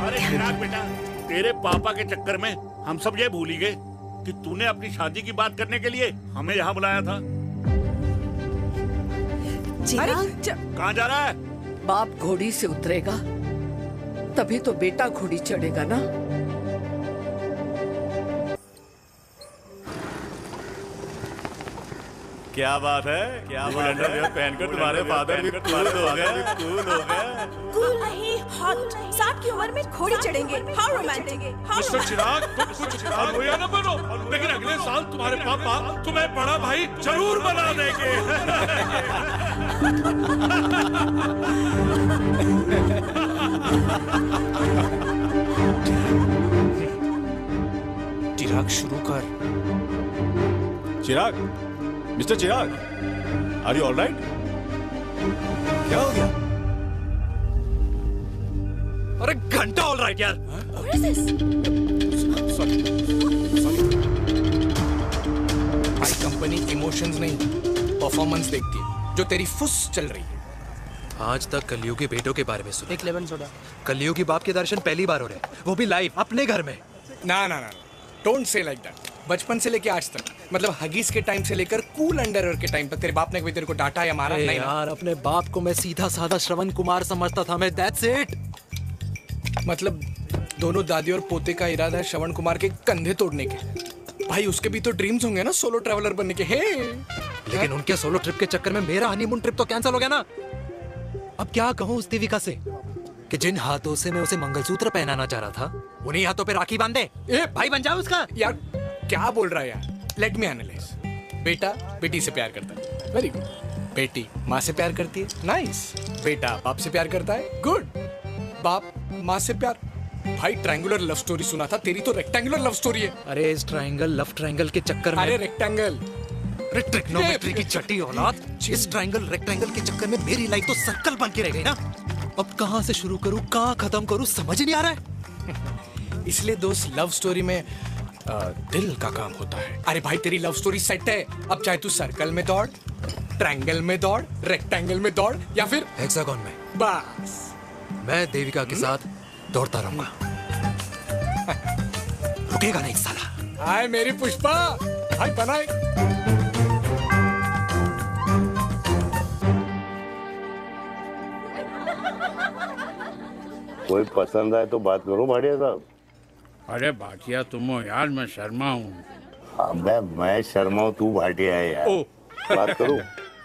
अरे चिराग बेटा, तेरे पापा के चक्कर में हम सब ये भूल ही गए कि तूने अपनी शादी की बात करने के लिए हमें यहाँ बुलाया था। कहाँ जा रहा है? बाप घोड़ी से उतरेगा तभी तो बेटा घोड़ी चढ़ेगा ना। क्या बात है, क्या अंडरवियर पहनकर तुम्हारे फादर भी कूल हो गए। कूल नहीं, हॉट। 60 की उम्र में घोड़ी चढ़ेंगे। How romantic. मिस्टर चिराग, तुम कुछ होया ना बनो, लेकिन अगले साल तुम्हारे पापा तुम्हें बड़ा भाई जरूर बना देंगे। चिराग शुरू कर। Chirag, mister Chirag, are you alright? क्या हो गया? अरे घंटा ऑलराइट यार। भाई कंपनी इमोशंस नहीं परफॉर्मेंस देखती है, जो तेरी फुस चल रही है। आज तक कलयुगी बेटों के बारे में सुना। एक लेमन सोडा। कलयुगी बाप के दर्शन पहली बार हो रहे हैं, वो भी लाइव अपने घर में। ना ना ना, डोंट से लाइक दैट। बचपन से लेके आज तक, मतलब हगीज के टाइम से लेकर कूल अंडरवेयर के टाइम तक तेरे बाप ने कभी तेरे को डांटा या मारा नहीं? यार अपने बाप को मैं सीधा साधा श्रवण कुमार समझता था मैं, दैट्स इट। मतलब दोनों दादी और पोते का इरादा है श्रवण कुमार के कंधे तोड़ने के। भाई उसके भी तो ड्रीम्स होंगे ना सोलो ट्रैवलर बनने के। हे लेकिन उनके सोलो ट्रिप के चक्कर में मेरा हनीमून ट्रिप तो कैंसिल हो गया ना। अब क्या कहूँ उस देविका से कि जिन हाथों से मैं उसे मंगलसूत्र पहनाना चाह रहा था उन्हीं हाथों पे राखी बांध दे। ए भाई बन जाओ उसका। यार क्या बोल रहा है यार? Let me analyse. बेटा बेटी से प्यार करता है, वेरी गुड। बेटी माँ से प्यार करती है, नाइस। बेटा बाप से प्यार करता है, गुड। बाप माँ से प्यार। भाई ट्रायंगुलर लव स्टोरी सुना था, तेरी तो रेक्टेंगुलर लव स्टोरी है। अरे इस ट्रायंगल लव ट्रायंगल के चक्कर में, अरे रेक्टेंगल, अरे ट्रिग्नोमेट्री की छठी औलाद, इस ट्रायंगल रेक्टेंगल के चक्कर में मेरी लाइफ तो सर्कल बन के रह गई ना। अब कहाँ से शुरू करूँ, कहाँ खत्म करूँ, समझ ही नहीं आ रहा है। इसलिए दोस्त लव स्टोरी में दिल का काम होता है। अरे भाई तेरी लव स्टोरी सेट है, अब चाहे तू सर्कल में दौड़, ट्रायंगल में दौड़, रेक्टेंगल में दौड़ या फिर हेक्सागोन में। बस मैं देविका के साथ दौड़ता रहूंगा, रुकेगा नहीं साला। हाय मेरी पुष्पा, हाय बनाए। कोई पसंद आए तो बात करो भाटिया साहब। अरे भाटिया तुम हो यार, मैं शर्मा हूँ। अबे मैं शर्मा हूँ, तू भाटिया है यार। बात करो।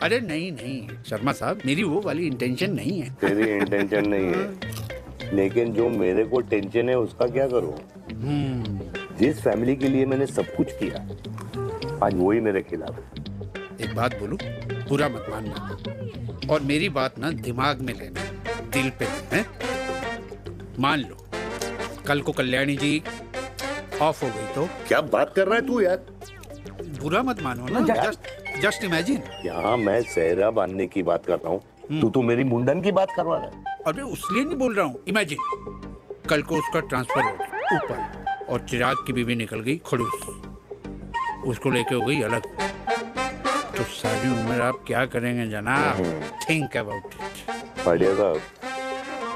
अरे नहीं नहीं शर्मा साहब, मेरी वो वाली इंटेंशन नहीं है। तेरी इंटेंशन नहीं है, लेकिन जो मेरे को टेंशन है उसका क्या करूँ? जिस फैमिली के लिए मैंने सब कुछ किया, आज वही मेरे खिलाफ है। एक बात बोलूं, बुरा मत मानना, और मेरी बात ना दिमाग में लेना, दिल पे है। मान लो कल को कल्याणी जी ऑफ हो गई तो? क्या बात कर रहा है तू यार? बुरा मत मानो ना, जस्ट इमेजिन। यहाँ मैं सेहरा बांधने की बात कर रहा हूँ, तू तो मेरी मुंडन की बात करवा रहा है। अरे उसलिए नहीं बोल रहा हूँ, इमेजिन कल को उसका ट्रांसफर हो गया ऊपर और चिराग की बीवी निकल गई खड़ूस, उसको लेके हो गई अलग, तो सारी उम्र आप क्या करेंगे जनाब? Think about it. बढ़िया साहब,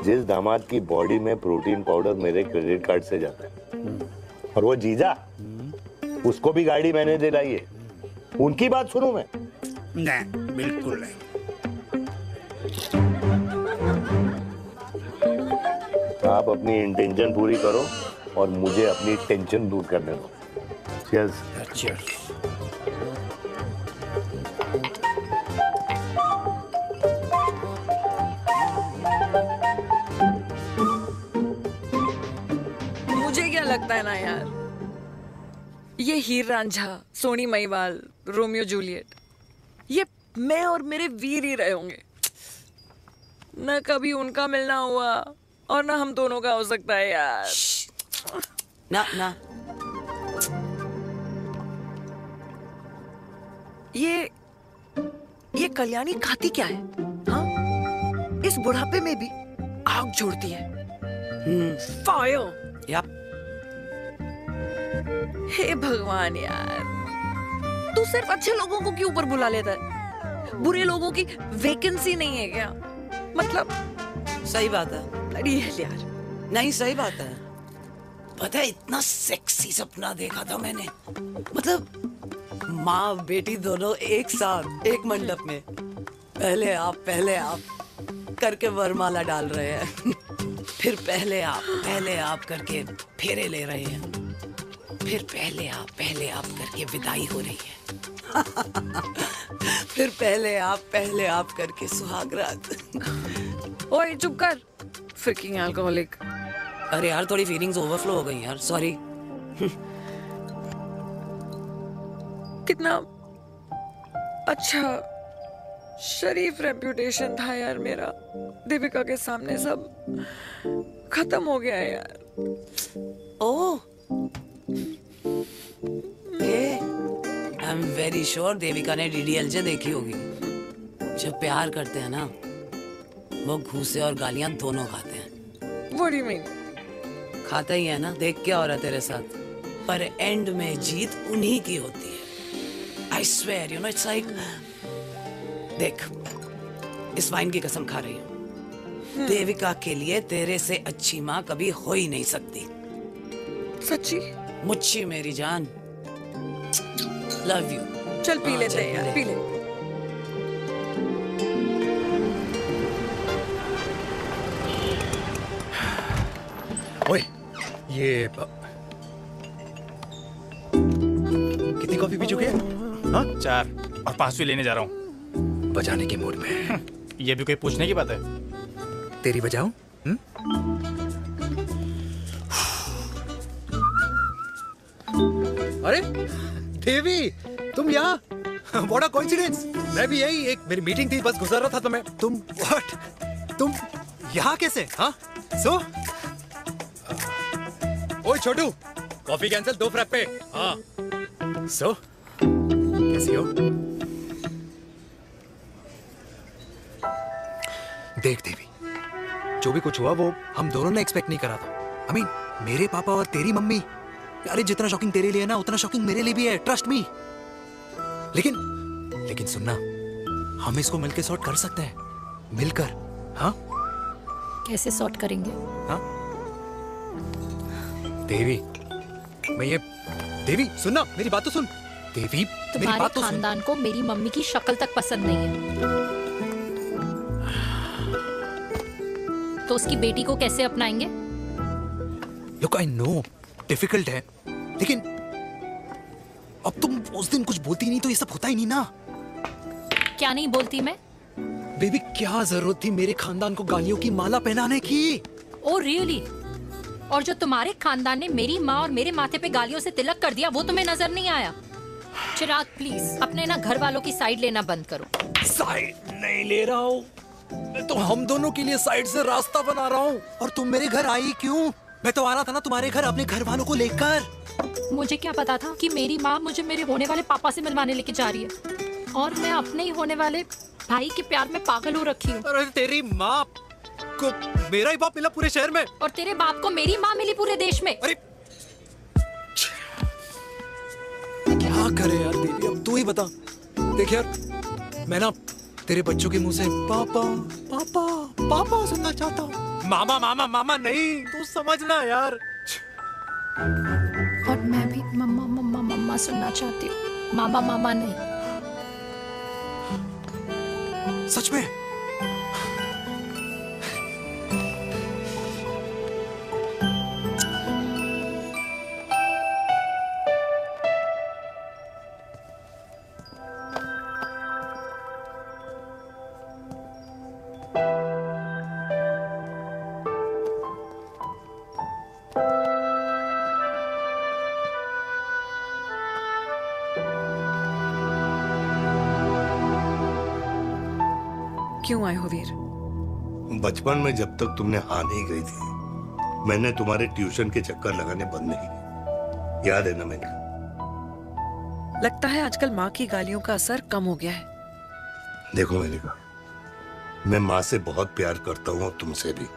जिस दामाद की बॉडी में प्रोटीन पाउडर मेरे क्रेडिट कार्ड से जाता है, और वो जीजा, उसको भी गाड़ी मैंने दिलाई है, उनकी बात सुनूं मैं? नहीं, बिल्कुल नहीं। आप अपनी इंटेंशन पूरी करो और मुझे अपनी टेंशन दूर करने दो। चीयर्स। चीयर्स। मुझे क्या लगता है ना यार, ये हीर रांझा, सोनी महिवाल, रोमियो जूलियट, ये मैं और मेरे वीर ही रहे होंगे। न कभी उनका मिलना हुआ और ना हम दोनों का हो सकता है यार। ना ना, ये कल्याणी खाती क्या है? हाँ, इस बुढ़ापे में भी आग छोड़ती है। फायर। यप। हे भगवान यार, तू सिर्फ अच्छे लोगों को क्यों ऊपर बुला लेता है? बुरे लोगों की वैकेंसी नहीं है क्या? मतलब सही बात है। अरे यार, नहीं सही बात है। पता है इतना सेक्सी सपना देखा था मैंने, मतलब माँ बेटी दोनों एक साथ एक मंडप में, पहले आप करके वरमाला डाल रहे हैं, फिर पहले आप करके फेरे ले रहे हैं, फिर पहले आप करके विदाई हो रही है। फिर पहले आप करके सुहाग रात। ओए चुप कर, फ्रिकिंग अल्कोहलिक। अरे यार थोड़ी फीलिंग्स ओवरफ्लो हो गई यार, सॉरी। कितना अच्छा शरीफ रेप्यूटेशन था यार मेरा, दीपिका के सामने सब खत्म हो गया है यार। Oh, I am very sure Devika ने डीडीएलजे देखी होगी। जब प्यार करते हैं ना, वो घूसे और गालियां दोनों खाते हैं। What do you mean? खाता ही है ना, देख क्या हो रहा है तेरे साथ। पर एंड में जीत उन्हीं की होती है। I swear, you know, it's like, देख, इस वाइन की कसम खा रही हूँ, देविका के लिए तेरे से अच्छी माँ कभी हो ही नहीं सकती। सच्ची? मुच्छी मेरी जान, लव यू। चल पी लेते हैं यार, पी ले। ओए, ये कितनी कॉफी पी चुके हैं? हाँ? 4 और 5वीं लेने जा रहा हूँ। बजाने के मूड में। ये भी कोई पूछने की बात है? तेरी बजाऊं? अरे देवी, तुम यहाँ? What a coincidence! मैं भी यही, एक मेरी मीटिंग थी, बस गुजर रहा था तो मैं। तुम यहाँ कैसे? हाँ? सो? ओए छोटू, कॉफी कैंसिल, 2 फ्रैप पे। हाँ। सो? कैसी हो? देख देवी, जो भी कुछ हुआ वो हम दोनों ने एक्सपेक्ट नहीं करा था। I mean, मेरे पापा और तेरी मम्मी, अरे जितना शॉकिंग तेरे लिए है ना, उतना शॉकिंग मेरे लिए भी है, ट्रस्ट मी। लेकिन सुनना, हम इसको मिलकर सॉर्ट कर सकते हैं, मिलकर। हाँ? कैसे सॉर्ट करेंगे? हाँ? देवी, देवी सुनना, मेरी बात तो सुन। देवी, मेरी बात तो सुन। खानदान को मेरी मम्मी की शक्ल तक पसंद नहीं है, तो उसकी बेटी को कैसे अपनाएंगे? Look, I know, डिफिकल्ट है, लेकिन अब तुम उस दिन कुछ बोलती नहीं तो ये सब होता ही नहीं ना। क्या नहीं बोलती मैं? बेबी, क्या जरूरत थी मेरे खानदान को गालियों की माला पहनाने की? Oh really? और जो तुम्हारे खानदान ने मेरी माँ और मेरे माथे पे गालियों से तिलक कर दिया, वो तुम्हें नजर नहीं आया? चिराग प्लीज, अपने ना घर वालों की साइड लेना बंद करो। साइड नहीं ले रहा हूँ, मैं तो हम दोनों के लिए साइड से रास्ता बना रहा हूँ। और तुम मेरे घर आई क्यों? मैं तो आ रहा था ना तुम्हारे घर अपने घर वालों को लेकर। मुझे क्या पता था कि मेरी माँ मुझे मेरे होने वाले पापा से मिलवाने लेके जा रही है, और मैं अपने ही होने वाले भाई के प्यार में पागल हो रखी हूँ। अरे तेरी माँ को मेरा ही बाप मिला पूरे शहर में, और तेरे बाप को मेरी माँ मिली पूरे देश में। अरे क्या करे यार देवी, अब तू ही बता। देख यार, मैं ना तेरे बच्चों के मुंह से पापा पापा पापा सुनना चाहता हूँ, मामा मामा मामा नहीं, तू समझना यार। और मैं भी मम्मा मम्मा मम्मा सुनना चाहती हूँ, मामा मामा नहीं। सच में? क्यों आए हो वीर? बचपन में जब तक तुमने हाँ नहीं कही थी, मैंने तुम्हारे ट्यूशन के चक्कर लगाने बंद नहीं किए, याद है ना? मैंने लगता है आजकल माँ की गालियों का असर कम हो गया है। देखो मेलिका, मैं माँ से बहुत प्यार करता हूँ और तुमसे भी,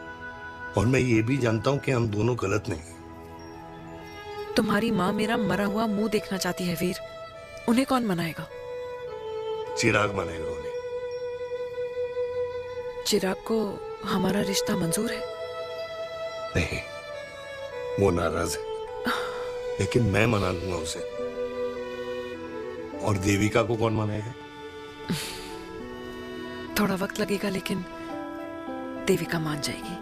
और मैं ये भी जानता हूँ कि हम दोनों गलत नहीं। तुम्हारी माँ मेरा मरा हुआ मुंह देखना चाहती है वीर, उन्हें कौन मनाएगा? चिराग मनाएगा उन्हें। चिराग को हमारा रिश्ता मंजूर है? नहीं, वो नाराज है, लेकिन मैं मना लूंगा उसे। और देविका को कौन मनाएगा? थोड़ा वक्त लगेगा, लेकिन देविका मान जाएगी।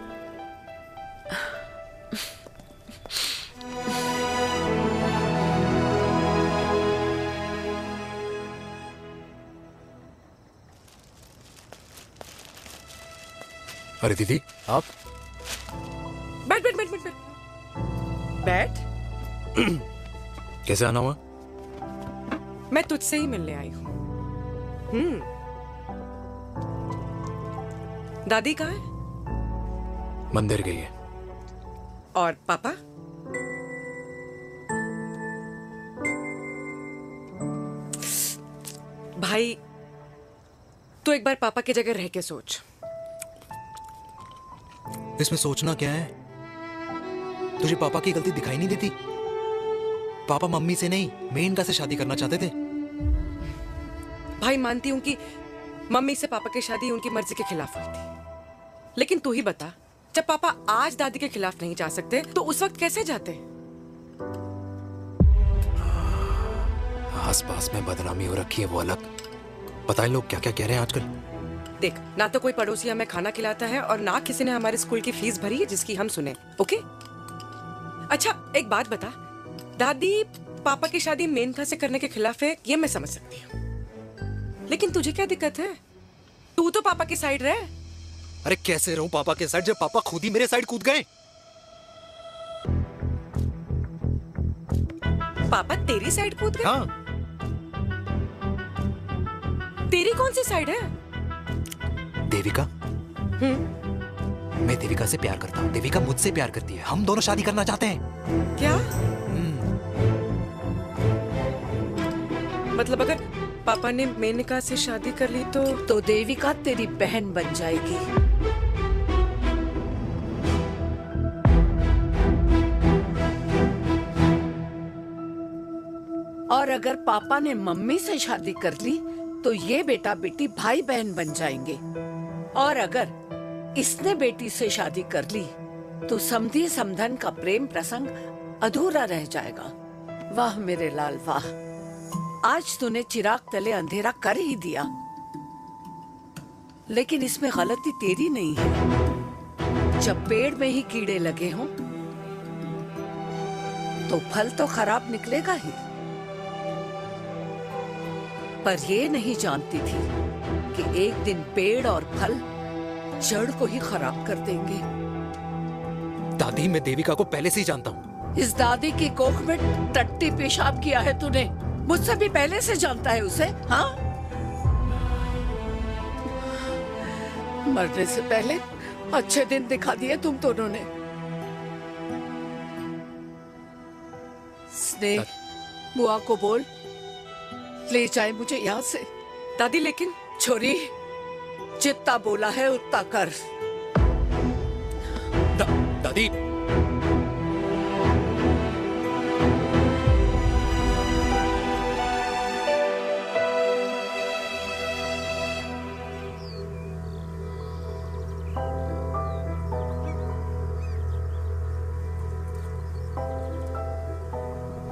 अरे दीदी आप बैठ बैठ बैठ बैठ बैठ। कैसे आना हुआ? मैं तुझसे ही मिलने आई हूँ। दादी कहाँ है? मंदिर गई है। और पापा? भाई तू एक बार पापा की जगह रह के सोच। इसमें सोचना क्या है? तुझे पापा की गलती दिखाई नहीं देती? पापा मम्मी से नहीं मेनका से शादी करना चाहते थे। भाई मानती हूं कि मम्मी से पापा की शादी उनकी मर्जी के खिलाफ हुई थी, लेकिन तू ही बता, जब पापा आज दादी के खिलाफ नहीं जा सकते तो उस वक्त कैसे जाते? आस पास में बदनामी हो रखी है वो अलग। पता है लोग क्या क्या कह रहे हैं आजकल? देख, ना तो कोई पड़ोसी हमें खाना खिलाता है और ना किसी ने हमारे स्कूल की फीस भरी है जिसकी हम सुने। ओके? अच्छा एक बात बता, दादी पापा की शादी मेनका से करने के खिलाफ है, ये मैं समझ सकती हूँ, लेकिन तुझे क्या दिक्कत है? तू तो पापा की साइड रहे। अरे कैसे रहूं पापा के साइड जब पापा खुद ही मेरे साइड कूद गए? पापा तेरी साइड कूद गए? हाँ। तेरी कौन सी साइड है? देविका। मैं देविका से प्यार करता हूँ, देविका मुझसे प्यार करती है, हम दोनों शादी करना चाहते हैं। क्या? मतलब अगर पापा ने मेनका से शादी कर ली तो देविका तेरी बहन बन जाएगी। और अगर पापा ने मम्मी से शादी कर ली तो ये बेटा बेटी भाई बहन बन जाएंगे। और अगर इसने बेटी से शादी कर ली तो समधी समधन का प्रेम प्रसंग अधूरा रह जाएगा। वाह मेरे लाल वाह, आज तूने चिराग तले अंधेरा कर ही दिया, लेकिन इसमें गलती तेरी नहीं है। जब पेड़ में ही कीड़े लगे हों तो फल तो खराब निकलेगा ही। पर ये नहीं जानती थी कि एक दिन पेड़ और फल जड़ को ही खराब कर देंगे। दादी मैं देविका को पहले से ही जानता हूँ। इस दादी की कोख में टट्टी पेशाब किया है तूने, मुझसे भी पहले से जानता है उसे। हाँ, मरने से पहले अच्छे दिन दिखा दिए तुम दोनों ने। स्नेह, बुआ को बोल ले जाए मुझे यहाँ से। दादी लेकिन छोरी, जितना बोला है उतना कर। दादी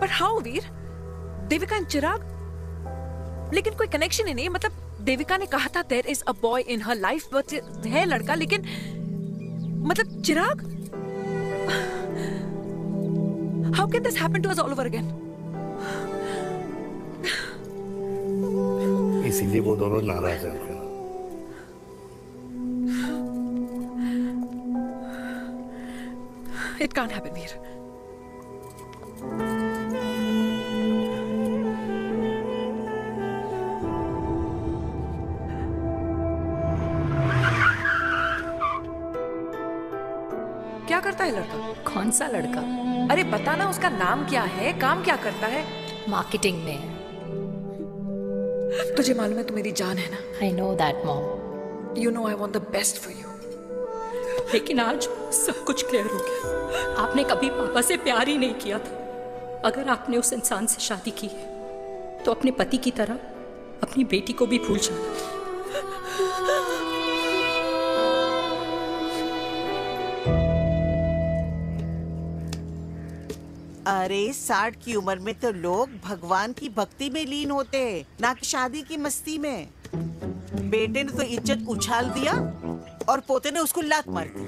पर हाउ वीर? देविका एंड चिराग, लेकिन कोई कनेक्शन ही नहीं। मतलब देविका ने कहा था there is a boy in her life, but है लड़का, लेकिन मतलब Chirag, how can this happen to us all over again? इसीलिए वो दोनों नाराज हैं। It can't happen Veer. क्या करता है लड़का? कौन सा लड़का? अरे बताना, उसका नाम क्या है, काम क्या करता है? मार्केटिंग में है। तुझे मालूम है तू मेरी जान है ना? I know that, Mom. You know I want the best for you. लेकिन आज सब कुछ क्लियर हो गया। आपने कभी पापा से प्यार ही नहीं किया था। अगर आपने उस इंसान से शादी की है तो अपने पति की तरह अपनी बेटी को भी भूल जाना। अरे 60 की उम्र में तो लोग भगवान की भक्ति में लीन होते हैं, ना कि शादी की मस्ती में। बेटे ने तो इज्जत उछाल दिया और पोते ने उसको लात मार दी।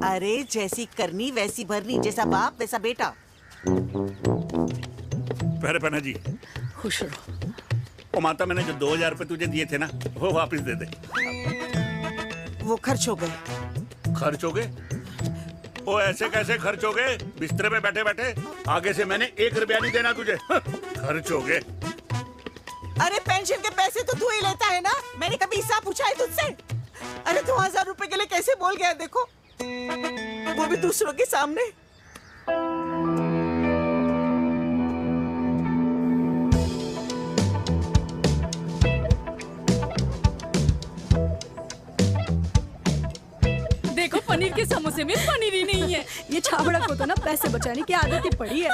अरे जैसी करनी वैसी भरनी, जैसा बाप वैसा बेटा। पहना जी, खुश रहो। ओ माता, मैंने जो 2000 रुपए तुझे दिए थे ना, वो वापस दे दे। वो खर्च हो गए। खर्च हो गए? ओ ऐसे कैसे खर्च हो गए? बिस्तर पे बैठे बैठे? आगे से मैंने 1 रुपया नहीं देना तुझे। खर्च हो गए। अरे पेंशन के पैसे तो तू ही लेता है ना, मैंने कभी हिसाब पूछा है तुझसे? अरे 2000 रुपए के लिए कैसे बोल गया देखो, वो भी दूसरों के सामने। देखो पनीर के समोसे में पनीर ही नहीं है। ये छाबड़ा को तो ना पैसे बचाने की आदत ही पड़ी है।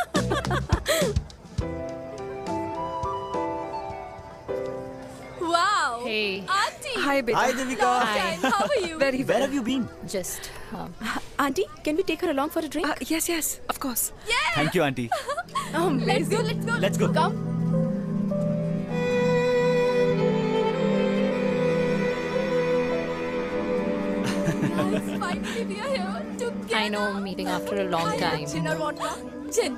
Wow. Hey. Auntie. Hi, beta. Hi, Devika. Hi. How are you? Very well. Where have you been? Just. Auntie, can we take her along for a drink? Yes, yes, of course. Yeah. Thank you, auntie. Let's go. Let's go. Let's go. Come. Finally, we are here together. I know, meeting after a long time. Gin or vodka? Gin.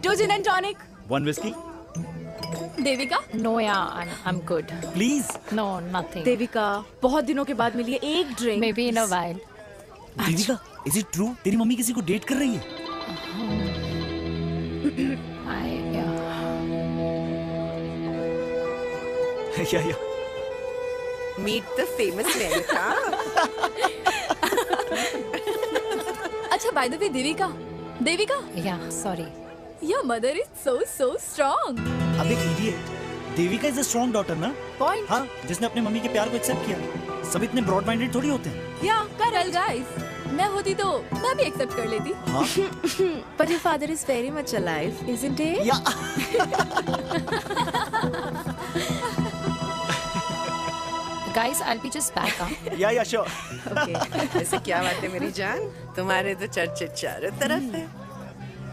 2 gin and tonic. 1 whiskey? Devika? No, yeah, I'm good. Please. No, nothing. Devika, बहुत दिनों के बाद मिली है, एक drink. Maybe in a while. Devika, is it true? तेरी mummy किसी को date कर रही है? Yeah. Meet the famous America. अच्छा, by the way, Devika? Yeah, sorry. Your mother is so strong. अब एक idiot. Devika is a strong daughter ना? Point. हाँ, जिसने अपने मम्मी के प्यार को एक्सेप्ट किया। सब इतने ब्रॉड माइंडेड थोड़ी होते हैं। Yeah, correct guys. मैं होती तो मैं भी एक्सेप्ट कर लेती। हाँ? But your father is very much alive, isn't he? Yeah. Guys, I'll be just back. Yeah, sure. Okay. ऐसे क्या बात है मेरी जान? तुम्हारे तो चर्चे चारों तरफ है।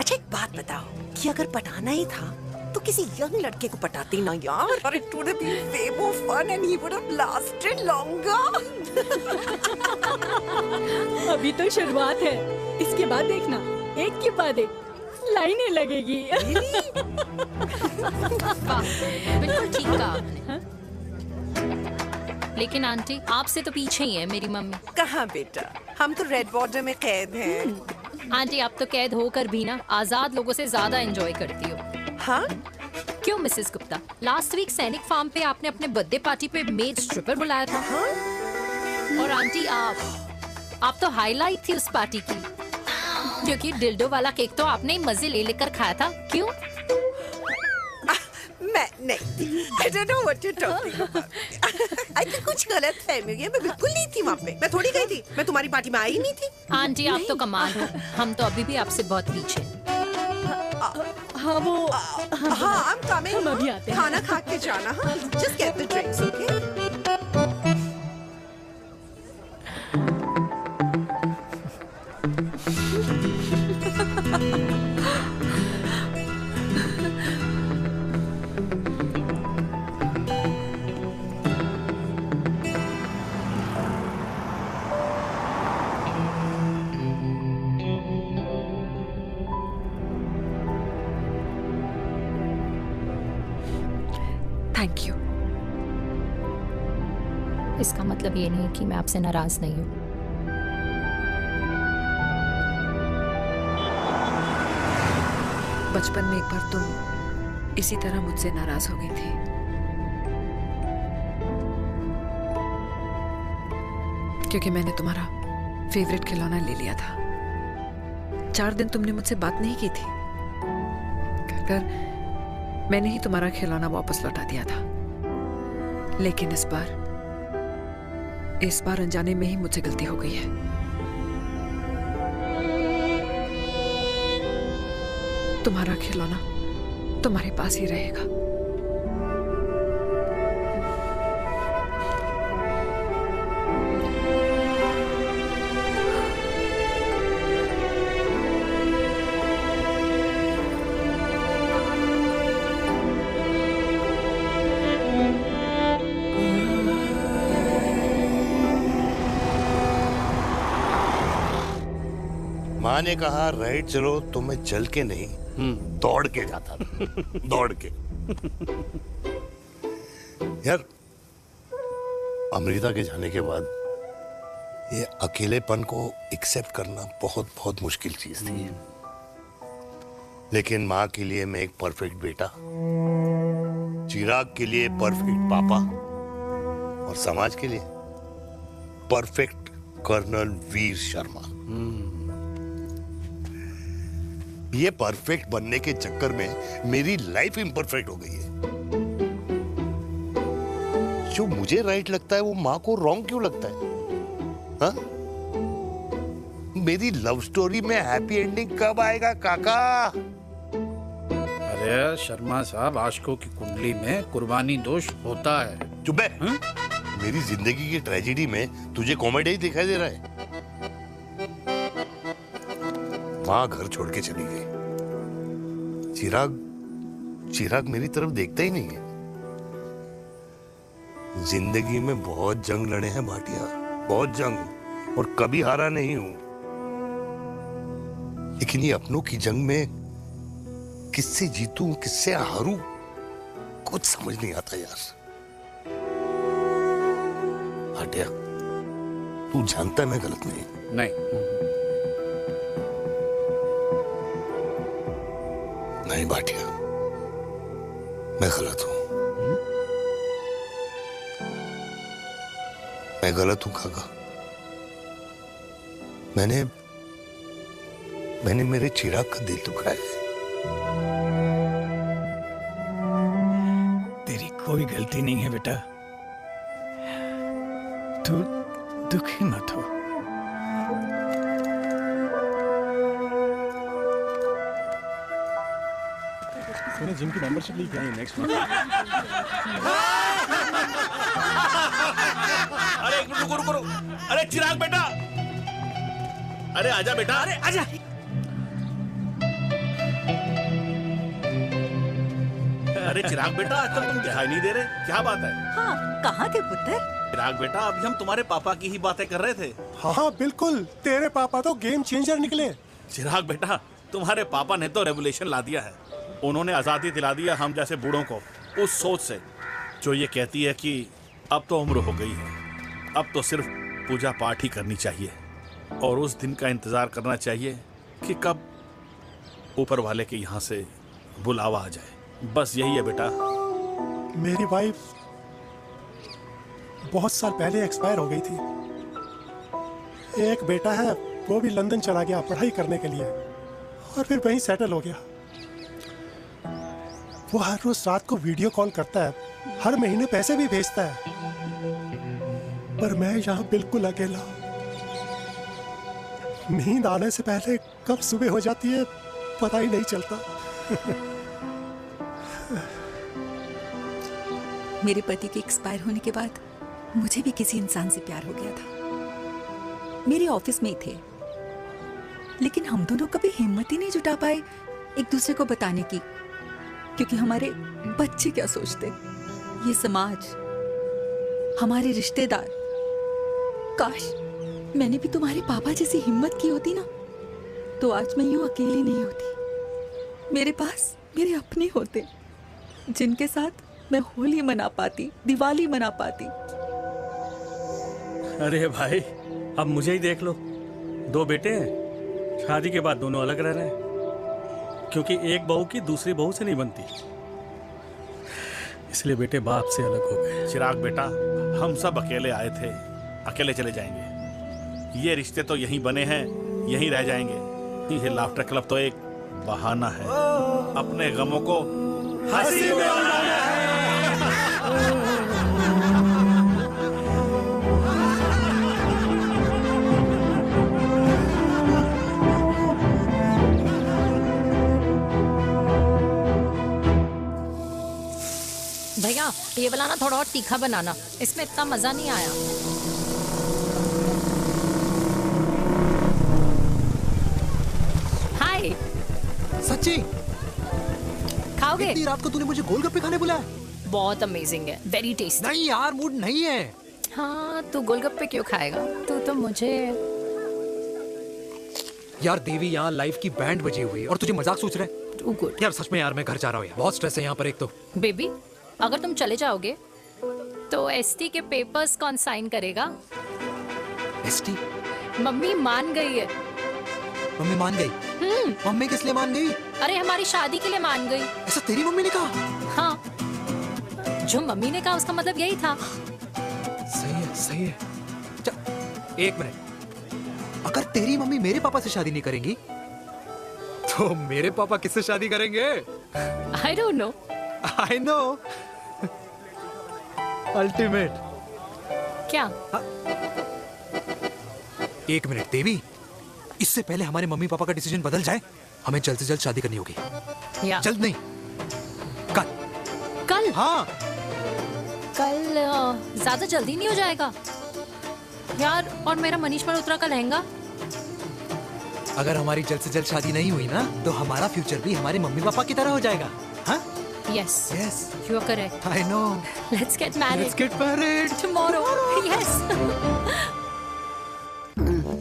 अच्छा एक बात बताओ कि अगर पटाना ही था तो किसी यंग लड़के को पटाती ना यार। और it would have been way more fun and he would have lasted longer. अभी तो शुरुआत है, इसके बाद देखना एक के बाद एक लाइनें लगेगी। बिल्कुल ठीक कहा आपने। लेकिन आंटी आपसे तो पीछे ही है मेरी मम्मी। कहाँ बेटा, हम तो रेड बॉर्डर में कैद हैं। आंटी आप तो कैद होकर भी ना आजाद लोगों से ज्यादा एंजॉय करती हो। हाँ? क्यों मिसेस गुप्ता, लास्ट वीक सैनिक फार्म पे आपने अपने बर्थडे पार्टी पे मेड स्ट्रिपर बुलाया था। हाँ? और आंटी आप तो हाईलाइट थी उस पार्टी की, क्योंकि डिल्डो वाला केक तो आपने ही मजे ले लेकर खाया था। क्यों? मैं नहीं, I don't know what you're talking about. I think कुछ गलत फहमी है, मैं बिल्कुल नहीं थी वहाँ पे। मैं थोड़ी गई थी, मैं तुम्हारी पार्टी में आई नहीं थी। आंटी आप तो कमाल हो, हम तो अभी भी आपसे बहुत पीछे। हाँ वो हाँ I'm coming। हम अभी आते हैं। खाना खा के जाना। हाँ just get the drinks, okay? Thank you. इसका मतलब ये नहीं कि मैं आपसे नाराज नहीं हूँ। बचपन में एक बार तुम इसी तरह मुझसे नाराज हो गई थी। क्योंकि मैंने तुम्हारा फेवरेट खिलौना ले लिया था। 4 दिन तुमने मुझसे बात नहीं की थी। कहकर मैंने ही तुम्हारा खिलौना वापस लौटा दिया था। लेकिन इस बार अनजाने में ही मुझसे गलती हो गई है। तुम्हारा खिलौना तुम्हारे पास ही रहेगा। माँ ने कहा राइट चलो तो मैं चल के नहीं दौड़ के जाता था। दौड़ के। यार अमृता के जाने के बाद ये अकेलेपन को एक्सेप्ट करना बहुत बहुत मुश्किल चीज थी। लेकिन माँ के लिए मैं एक परफेक्ट बेटा, चिराग के लिए परफेक्ट पापा और समाज के लिए परफेक्ट कर्नल वीर शर्मा। ये परफेक्ट बनने के चक्कर में मेरी लाइफ इम्परफेक्ट हो गई है। जो मुझे राइट लगता है वो माँ को रॉन्ग क्यों लगता है? हाँ? मेरी लव स्टोरी में हैप्पी एंडिंग कब आएगा काका? अरे शर्मा साहब, आशिकों की कुंडली में कुर्बानी दोष होता है। चुप है। मेरी जिंदगी की ट्रेजेडी में तुझे कॉमेडी ही दिखाई दे रहा है। माँ घर छोड़ के चली गई। चिराग मेरी तरफ देखता ही नहीं है। जिंदगी में बहुत जंग लड़े हैं भाटिया, बहुत जंग, और कभी हारा नहीं हूं। लेकिन ये अपनों की जंग में किससे जीतूं किससे हारूं कुछ समझ नहीं आता यार। भाटिया, तू जानता है मैं गलत नहीं। नहीं भाटिया, मैं गलत हूं। मैं गलत हूं काका। मैंने मेरे चिराग का दिल दुखाया है। तेरी कोई गलती नहीं है बेटा, तू दुखी मत हो। मैंने जिम की मेंबरशिप ली क्या है नेक्स्ट मंथ? अरे एक मिनट रुको। अरे चिराग बेटा, अरे आजा बेटा, अरे आजा। अरे चिराग बेटा, आजकल तुम दिखाई नहीं दे रहे, क्या बात है? हाँ, कहाँ थे पुत्र? चिराग बेटा, अभी हम तुम्हारे पापा की ही बातें कर रहे थे। हाँ बिल्कुल, तेरे पापा तो गेम चेंजर निकले। चिराग बेटा, तुम्हारे पापा ने तो रेवोल्यूशन ला दिया है। उन्होंने आजादी दिला दिया हम जैसे बूढ़ों को, उस सोच से जो ये कहती है कि अब तो उम्र हो गई है, अब तो सिर्फ पूजा पाठ ही करनी चाहिए और उस दिन का इंतजार करना चाहिए कि कब ऊपर वाले के यहाँ से बुलावा आ जाए। बस यही है बेटा। मेरी वाइफ बहुत साल पहले एक्सपायर हो गई थी। एक बेटा है, वो भी लंदन चला गया पढ़ाई करने के लिए और फिर वहीं सेटल हो गया। वो हर रोज रात को वीडियो कॉल करता है, हर महीने पैसे भी भेजता है, पर मैं यहाँ बिल्कुल अकेला। नींद आने से पहले कब सुबह हो जाती है पता ही नहीं चलता। मेरे पति के एक्सपायर होने के बाद मुझे भी किसी इंसान से प्यार हो गया था। मेरे ऑफिस में ही थे, लेकिन हम दोनों कभी हिम्मत ही नहीं जुटा पाए एक दूसरे को बताने की, क्योंकि हमारे बच्चे क्या सोचते, ये समाज, हमारे रिश्तेदार। काश मैंने भी तुम्हारे पापा जैसी हिम्मत की होती ना, तो आज मैं यूं अकेली नहीं होती। मेरे पास मेरे अपने होते, जिनके साथ मैं होली मना पाती, दिवाली मना पाती। अरे भाई, अब मुझे ही देख लो, 2 बेटे हैं, शादी के बाद दोनों अलग रह रहे हैं, क्योंकि एक बहू की दूसरी बहू से नहीं बनती, इसलिए बेटे बाप से अलग हो गए। चिराग बेटा, हम सब अकेले आए थे, अकेले चले जाएंगे। ये रिश्ते तो यहीं बने हैं, यहीं रह जाएंगे। ये लाफ्टर क्लब तो एक बहाना है अपने गमों को हंसी में उड़ाना है। भैया, ये वाला ना थोड़ा और तीखा बनाना, इसमें इतना मजा नहीं आया। हाय। सच्ची? खाओगे? इतनी रात को तूने मुझे गोलगप्पे खाने बुलाया? बहुत अमेजिंग है, वेरी टेस्टी। नहीं यार, मूड नहीं है। हाँ, तू गोलगप्पे क्यों खाएगा? तू तो मुझे। यार देवी, यहाँ लाइफ की बैंड बजी हुई है और तुझे मजाक सोच रहे हैं? Too good. यार सच में यार, मैं घर जा रहा हूँ यार, बहुत स्ट्रेस है यहाँ पर एक तो। बेबी, अगर तुम चले जाओगे तो एसटी के पेपर्स कौन साइन करेगा? एसटी। मम्मी मान गई है। मम्मी मान गई? मम्मी किस लिए मान गई? अरे हमारी शादी के लिए मान गई। ऐसा तेरी मम्मी ने कहा? हाँ, जो मम्मी ने कहा उसका मतलब यही था। सही है, सही है। एक मिनट, अगर तेरी मम्मी मेरे पापा से शादी नहीं करेंगी तो मेरे पापा किससे शादी करेंगे? I don't know. I know. Ultimate. क्या? एक मिनट देवी, इससे पहले हमारे मम्मी पापा का डिसीजन बदल जाए, हमें जल्द से जल्द शादी करनी होगी। जल्द नहीं, कल। कल? हाँ। कल ज्यादा जल्दी नहीं हो जाएगा यार? और मेरा मनीष मल्होत्रा का लहंगा? अगर हमारी जल्द से जल्द शादी नहीं हुई ना, तो हमारा फ्यूचर भी हमारे मम्मी पापा की तरह हो जाएगा। हाँ? Yes. Yes. You are correct. I know. Let's get married. Let's get married. Tomorrow. Yes.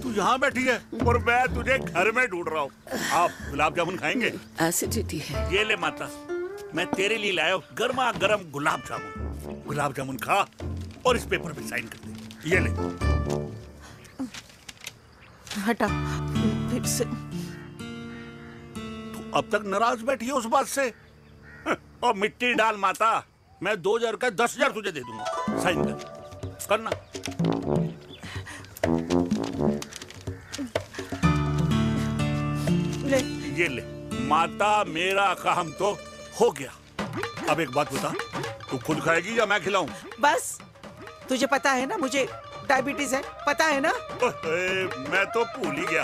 तू यहाँ बैठी है और मैं तुझे घर में ढूंढ रहा हूँ। आप गुलाब जामुन खाएंगे? एसिडिटी है। ये ले माता, मैं तेरे लिए लाया हूँ गर्मा गर्म गुलाब जामुन। गुलाब जामुन खा और इस पेपर पे साइन कर दे। ये ले। हटा फिर से। तू अब तक नाराज बैठी है उस बात से? और मिट्टी डाल माता, मैं 2000 का 10,000 तुझे दे दूंगा। साइन कर, करना। ले। ये ले माता, मेरा काम तो हो गया। अब एक बात बता, तू खुद खाएगी या मैं खिलाऊं? बस, तुझे पता है ना मुझे डायबिटीज है, पता है ना? मैं तो भूल ही गया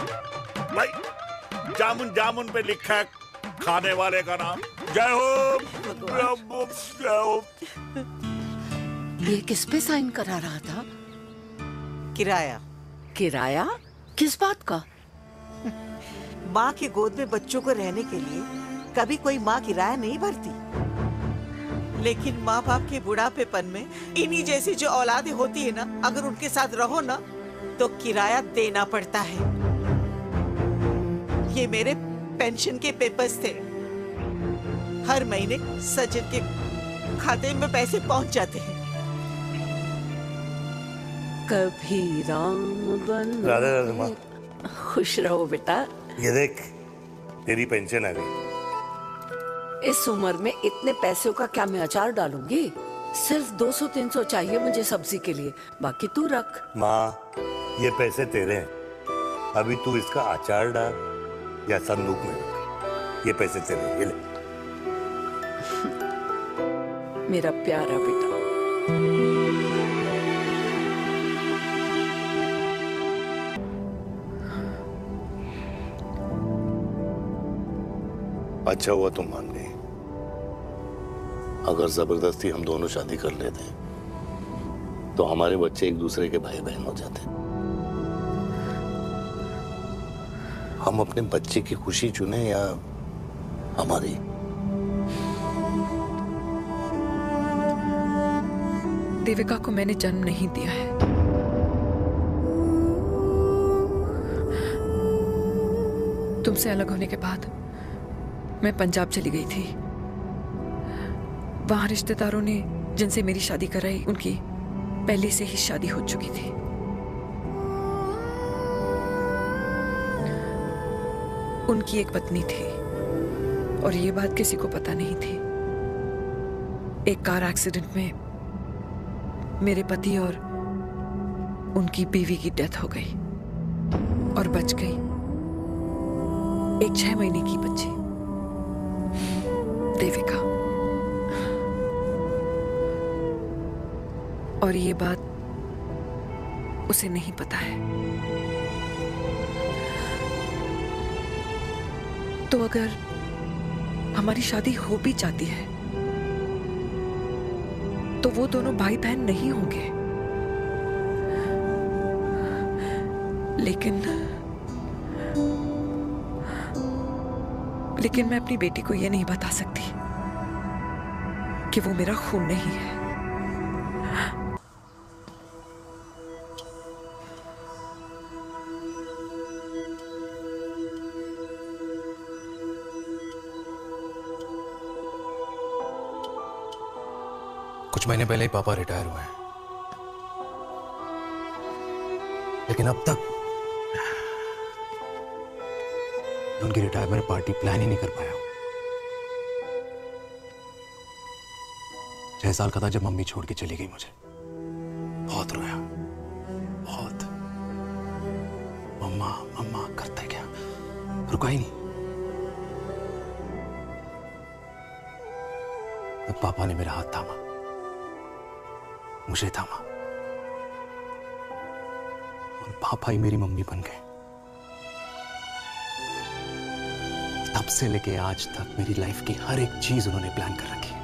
भाई, जामुन जामुन पे लिखा है खाने वाले का नाम। जय हो, जय हो। ये किस पे साइन करा रहा था? किराया। किराया? किस बात का? माँ की गोद में बच्चों को रहने के लिए कभी कोई माँ किराया नहीं भरती, लेकिन माँ बाप के बुढ़ापेपन में इन्हीं जैसी जो औलादें होती है ना, अगर उनके साथ रहो ना तो किराया देना पड़ता है। ये मेरे पेंशन के पेपर्स थे, हर महीने सचिन के खाते में पैसे पहुंच जाते हैं। कभी राम बन। राधे राधे माँ। खुश रहो बेटा। ये देख, तेरी पेंशन आ गई। इस उम्र में इतने पैसों का क्या मैं अचार डालूंगी? सिर्फ 200-300 चाहिए मुझे सब्जी के लिए, बाकी तू रख। माँ, ये पैसे तेरे हैं, अभी तू इसका अचार डाल या संदूक में रख। ये पैसे तेरे हैं, ये ले। मेरा प्यारा बेटा। अच्छा हुआ तुम मान गई। अगर जबरदस्ती हम दोनों शादी कर लेते तो हमारे बच्चे एक दूसरे के भाई बहन हो जाते। हम अपने बच्चे की खुशी चुने या हमारी? देविका को मैंने जन्म नहीं दिया है। तुमसे अलग होने के बाद मैं पंजाब चली गई थी। वहां रिश्तेदारों ने जिनसे मेरी शादी कराई, उनकी पहले से ही शादी हो चुकी थी। उनकी एक पत्नी थी और ये बात किसी को पता नहीं थी। एक कार एक्सीडेंट में मेरे पति और उनकी बीवी की डेथ हो गई और बच गई एक 6 महीने की बच्ची, देविका। और ये बात उसे नहीं पता है। तो अगर हमारी शादी हो भी जाती है तो वो दोनों भाई बहन नहीं होंगे। लेकिन मैं अपनी बेटी को ये नहीं बता सकती कि वो मेरा खून नहीं है। कुछ महीने पहले ही पापा रिटायर हुए हैं। लेकिन अब तक उनकी रिटायरमेंट पार्टी प्लान ही नहीं कर पाया। 6 साल का था जब मम्मी छोड़ के चली गई मुझे। बहुत रोया, बहुत। मम्मा मम्मा करता क्या, रुका ही नहीं। तब पापा ने मेरा हाथ थामा, मुझे थामा, और पापा ही मेरी मम्मी बन गए। तब से लेके आज तक मेरी लाइफ की हर एक चीज उन्होंने प्लान कर रखी है।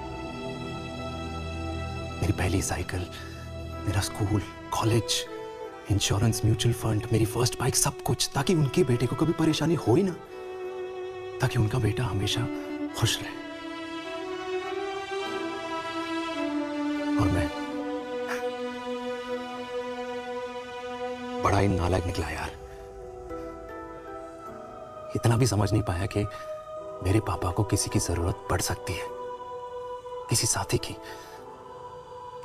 मेरी पहली साइकिल, मेरा school, college, insurance, mutual fund, मेरी फर्स्ट बाइक, सब कुछ, ताकि उनके बेटे को कभी परेशानी हो ही ना, ताकि उनका बेटा हमेशा खुश रहे। और मैं बड़ा ही नालायक निकला यार। इतना भी समझ नहीं पाया कि मेरे पापा को किसी की जरूरत पड़ सकती है, किसी साथी की,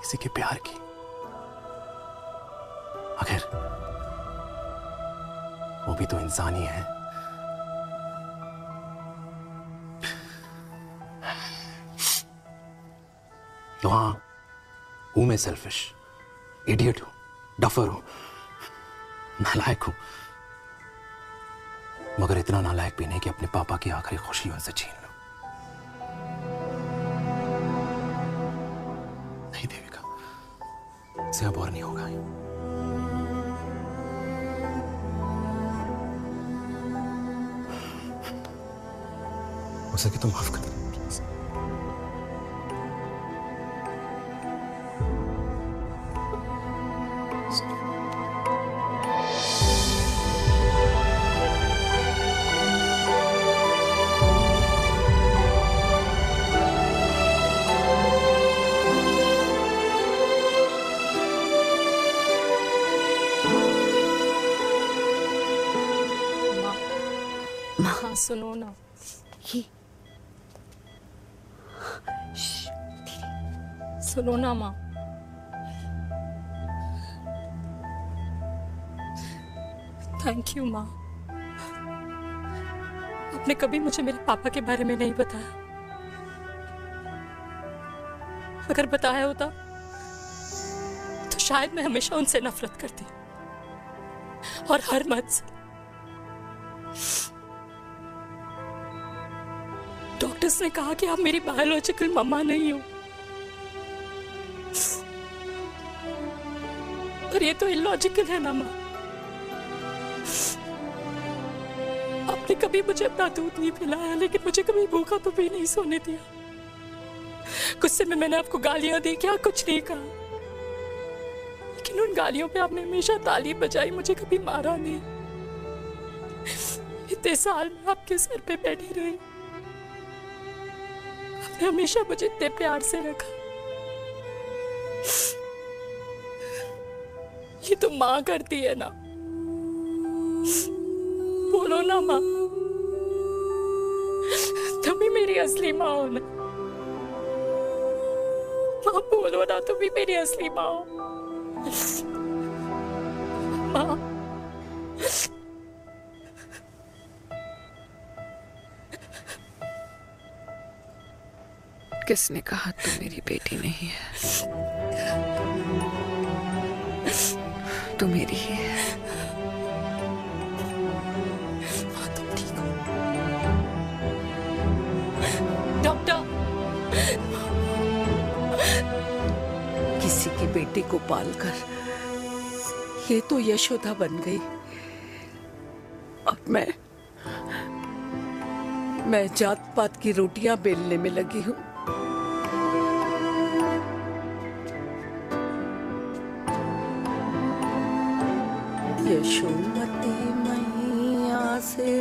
किसी के प्यार की। आखिर वो भी तो इंसान ही है। तो हाँ, हूं मैं सेल्फिश, इडियट हूं, डफर हूं, नालायक हूं, मगर इतना नालायक भी नहीं कि अपने पापा की आखिरी खुशी उनसे छीन लूं। नहीं देविका, इससे अब और नहीं होगा। हो सके तो माफ कर दो। हाँ सुनो ना, सुनो ना माँ। थैंक यू माँ, आपने कभी मुझे मेरे पापा के बारे में नहीं बताया। अगर बताया होता तो शायद मैं हमेशा उनसे नफरत करती, और हर मत से। डॉक्टर्स ने कहा कि आप मेरी बायोलॉजिकल मम्मा नहीं हो, पर ये तो इलॉजिकल है ना माँ। आपने कभी मुझे अपना दूध नहीं पिलाया, लेकिन मुझे कभी भूखा तो भी नहीं सोने दिया। गुस्से में मैंने आपको गालियां दी, क्या कुछ नहीं कहा, लेकिन उन गालियों पे आपने हमेशा ताली बजाई, मुझे कभी मारा नहीं। इतने साल में आपके सर पे बैठी रही, आपने हमेशा मुझे इतने प्यार से रखा। ये तो माँ करती है ना, बोलो ना माँ, तुम ही मेरी असली माँ हो ना। माँ बोलो ना, तुम ही मेरी असली माँ हो। माँ किसने कहा तू मेरी बेटी नहीं है? तू मेरी ही है। तुम ठीक हो? डॉक्टर, किसी की बेटी को पालकर ये तो यशोदा बन गई, और मैं जात पात की रोटियां बेलने में लगी हूँ। यशोमती मैया से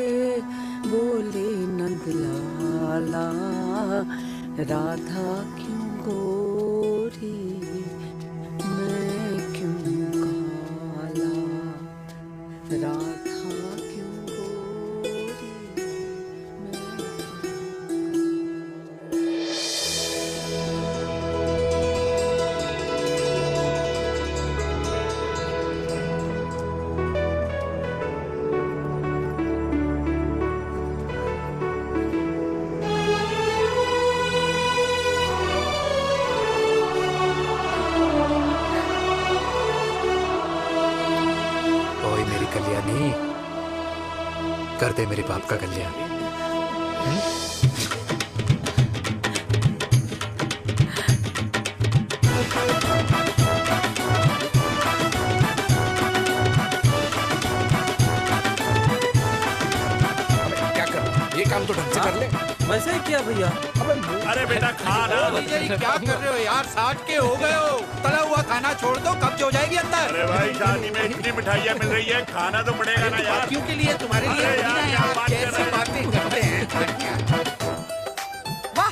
बोले नंदलाला, राधा क्यों गोरी मैं क्यों काला, राधा क्यों गोरी मैं। कर दे मेरे बाप का कल्याण। क्या कर, ये काम तो ढंग से कर ले। वैसे ही किया भैया। अरे बेटा खा ना। क्या कर रहे हो यार, 60 के हो गए हो, तला हुआ खाना छोड़ दो, कब्ज हो जाएगी अंदर। अरे भाई शादी में इतनी मिठाइयाँ मिल रही है, खाना तो पड़ेगा ना यार। क्यों के लिए तुम्हारे लिए कैसी बातें करते हैं। वाह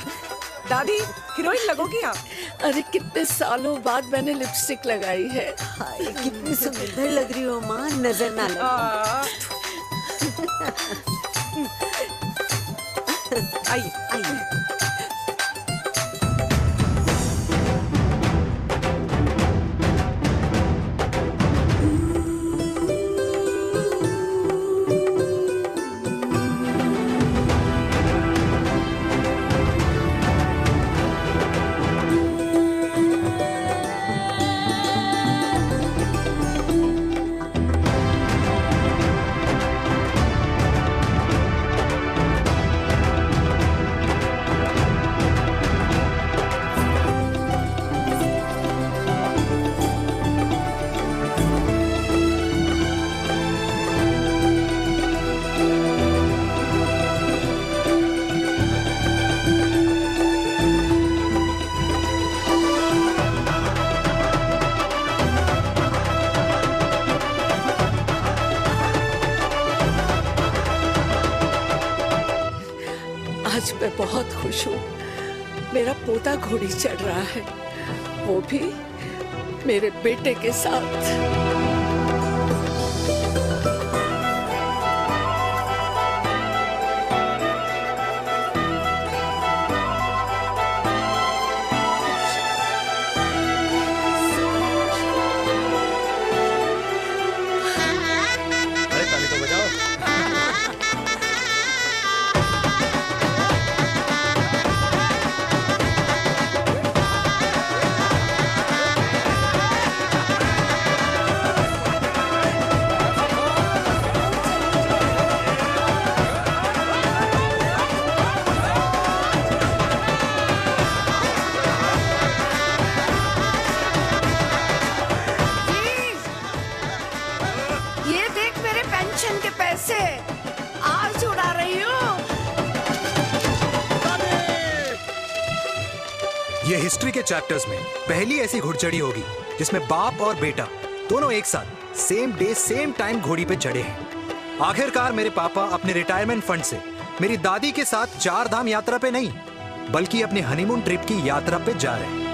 दादी, हीरोइन लगोगी आप। अरे कितने सालों बाद मैंने लिपस्टिक लगाई है। कितनी सुंदर लग रही हो माँ, नजर ना लगे। आइए आइए। आज मैं बहुत खुश हूँ। मेरा पोता घोड़ी चढ़ रहा है, वो भी मेरे बेटे के साथ। के पैसे आज उड़ा रही हूँ। ये हिस्ट्री के चैप्टर्स में पहली ऐसी घुड़चढ़ी होगी जिसमें बाप और बेटा दोनों एक साथ सेम डे सेम टाइम घोड़ी पे चढ़े हैं। आखिरकार मेरे पापा अपने रिटायरमेंट फंड से मेरी दादी के साथ 4 धाम यात्रा पे नहीं बल्कि अपने हनीमून ट्रिप की यात्रा पे जा रहे हैं।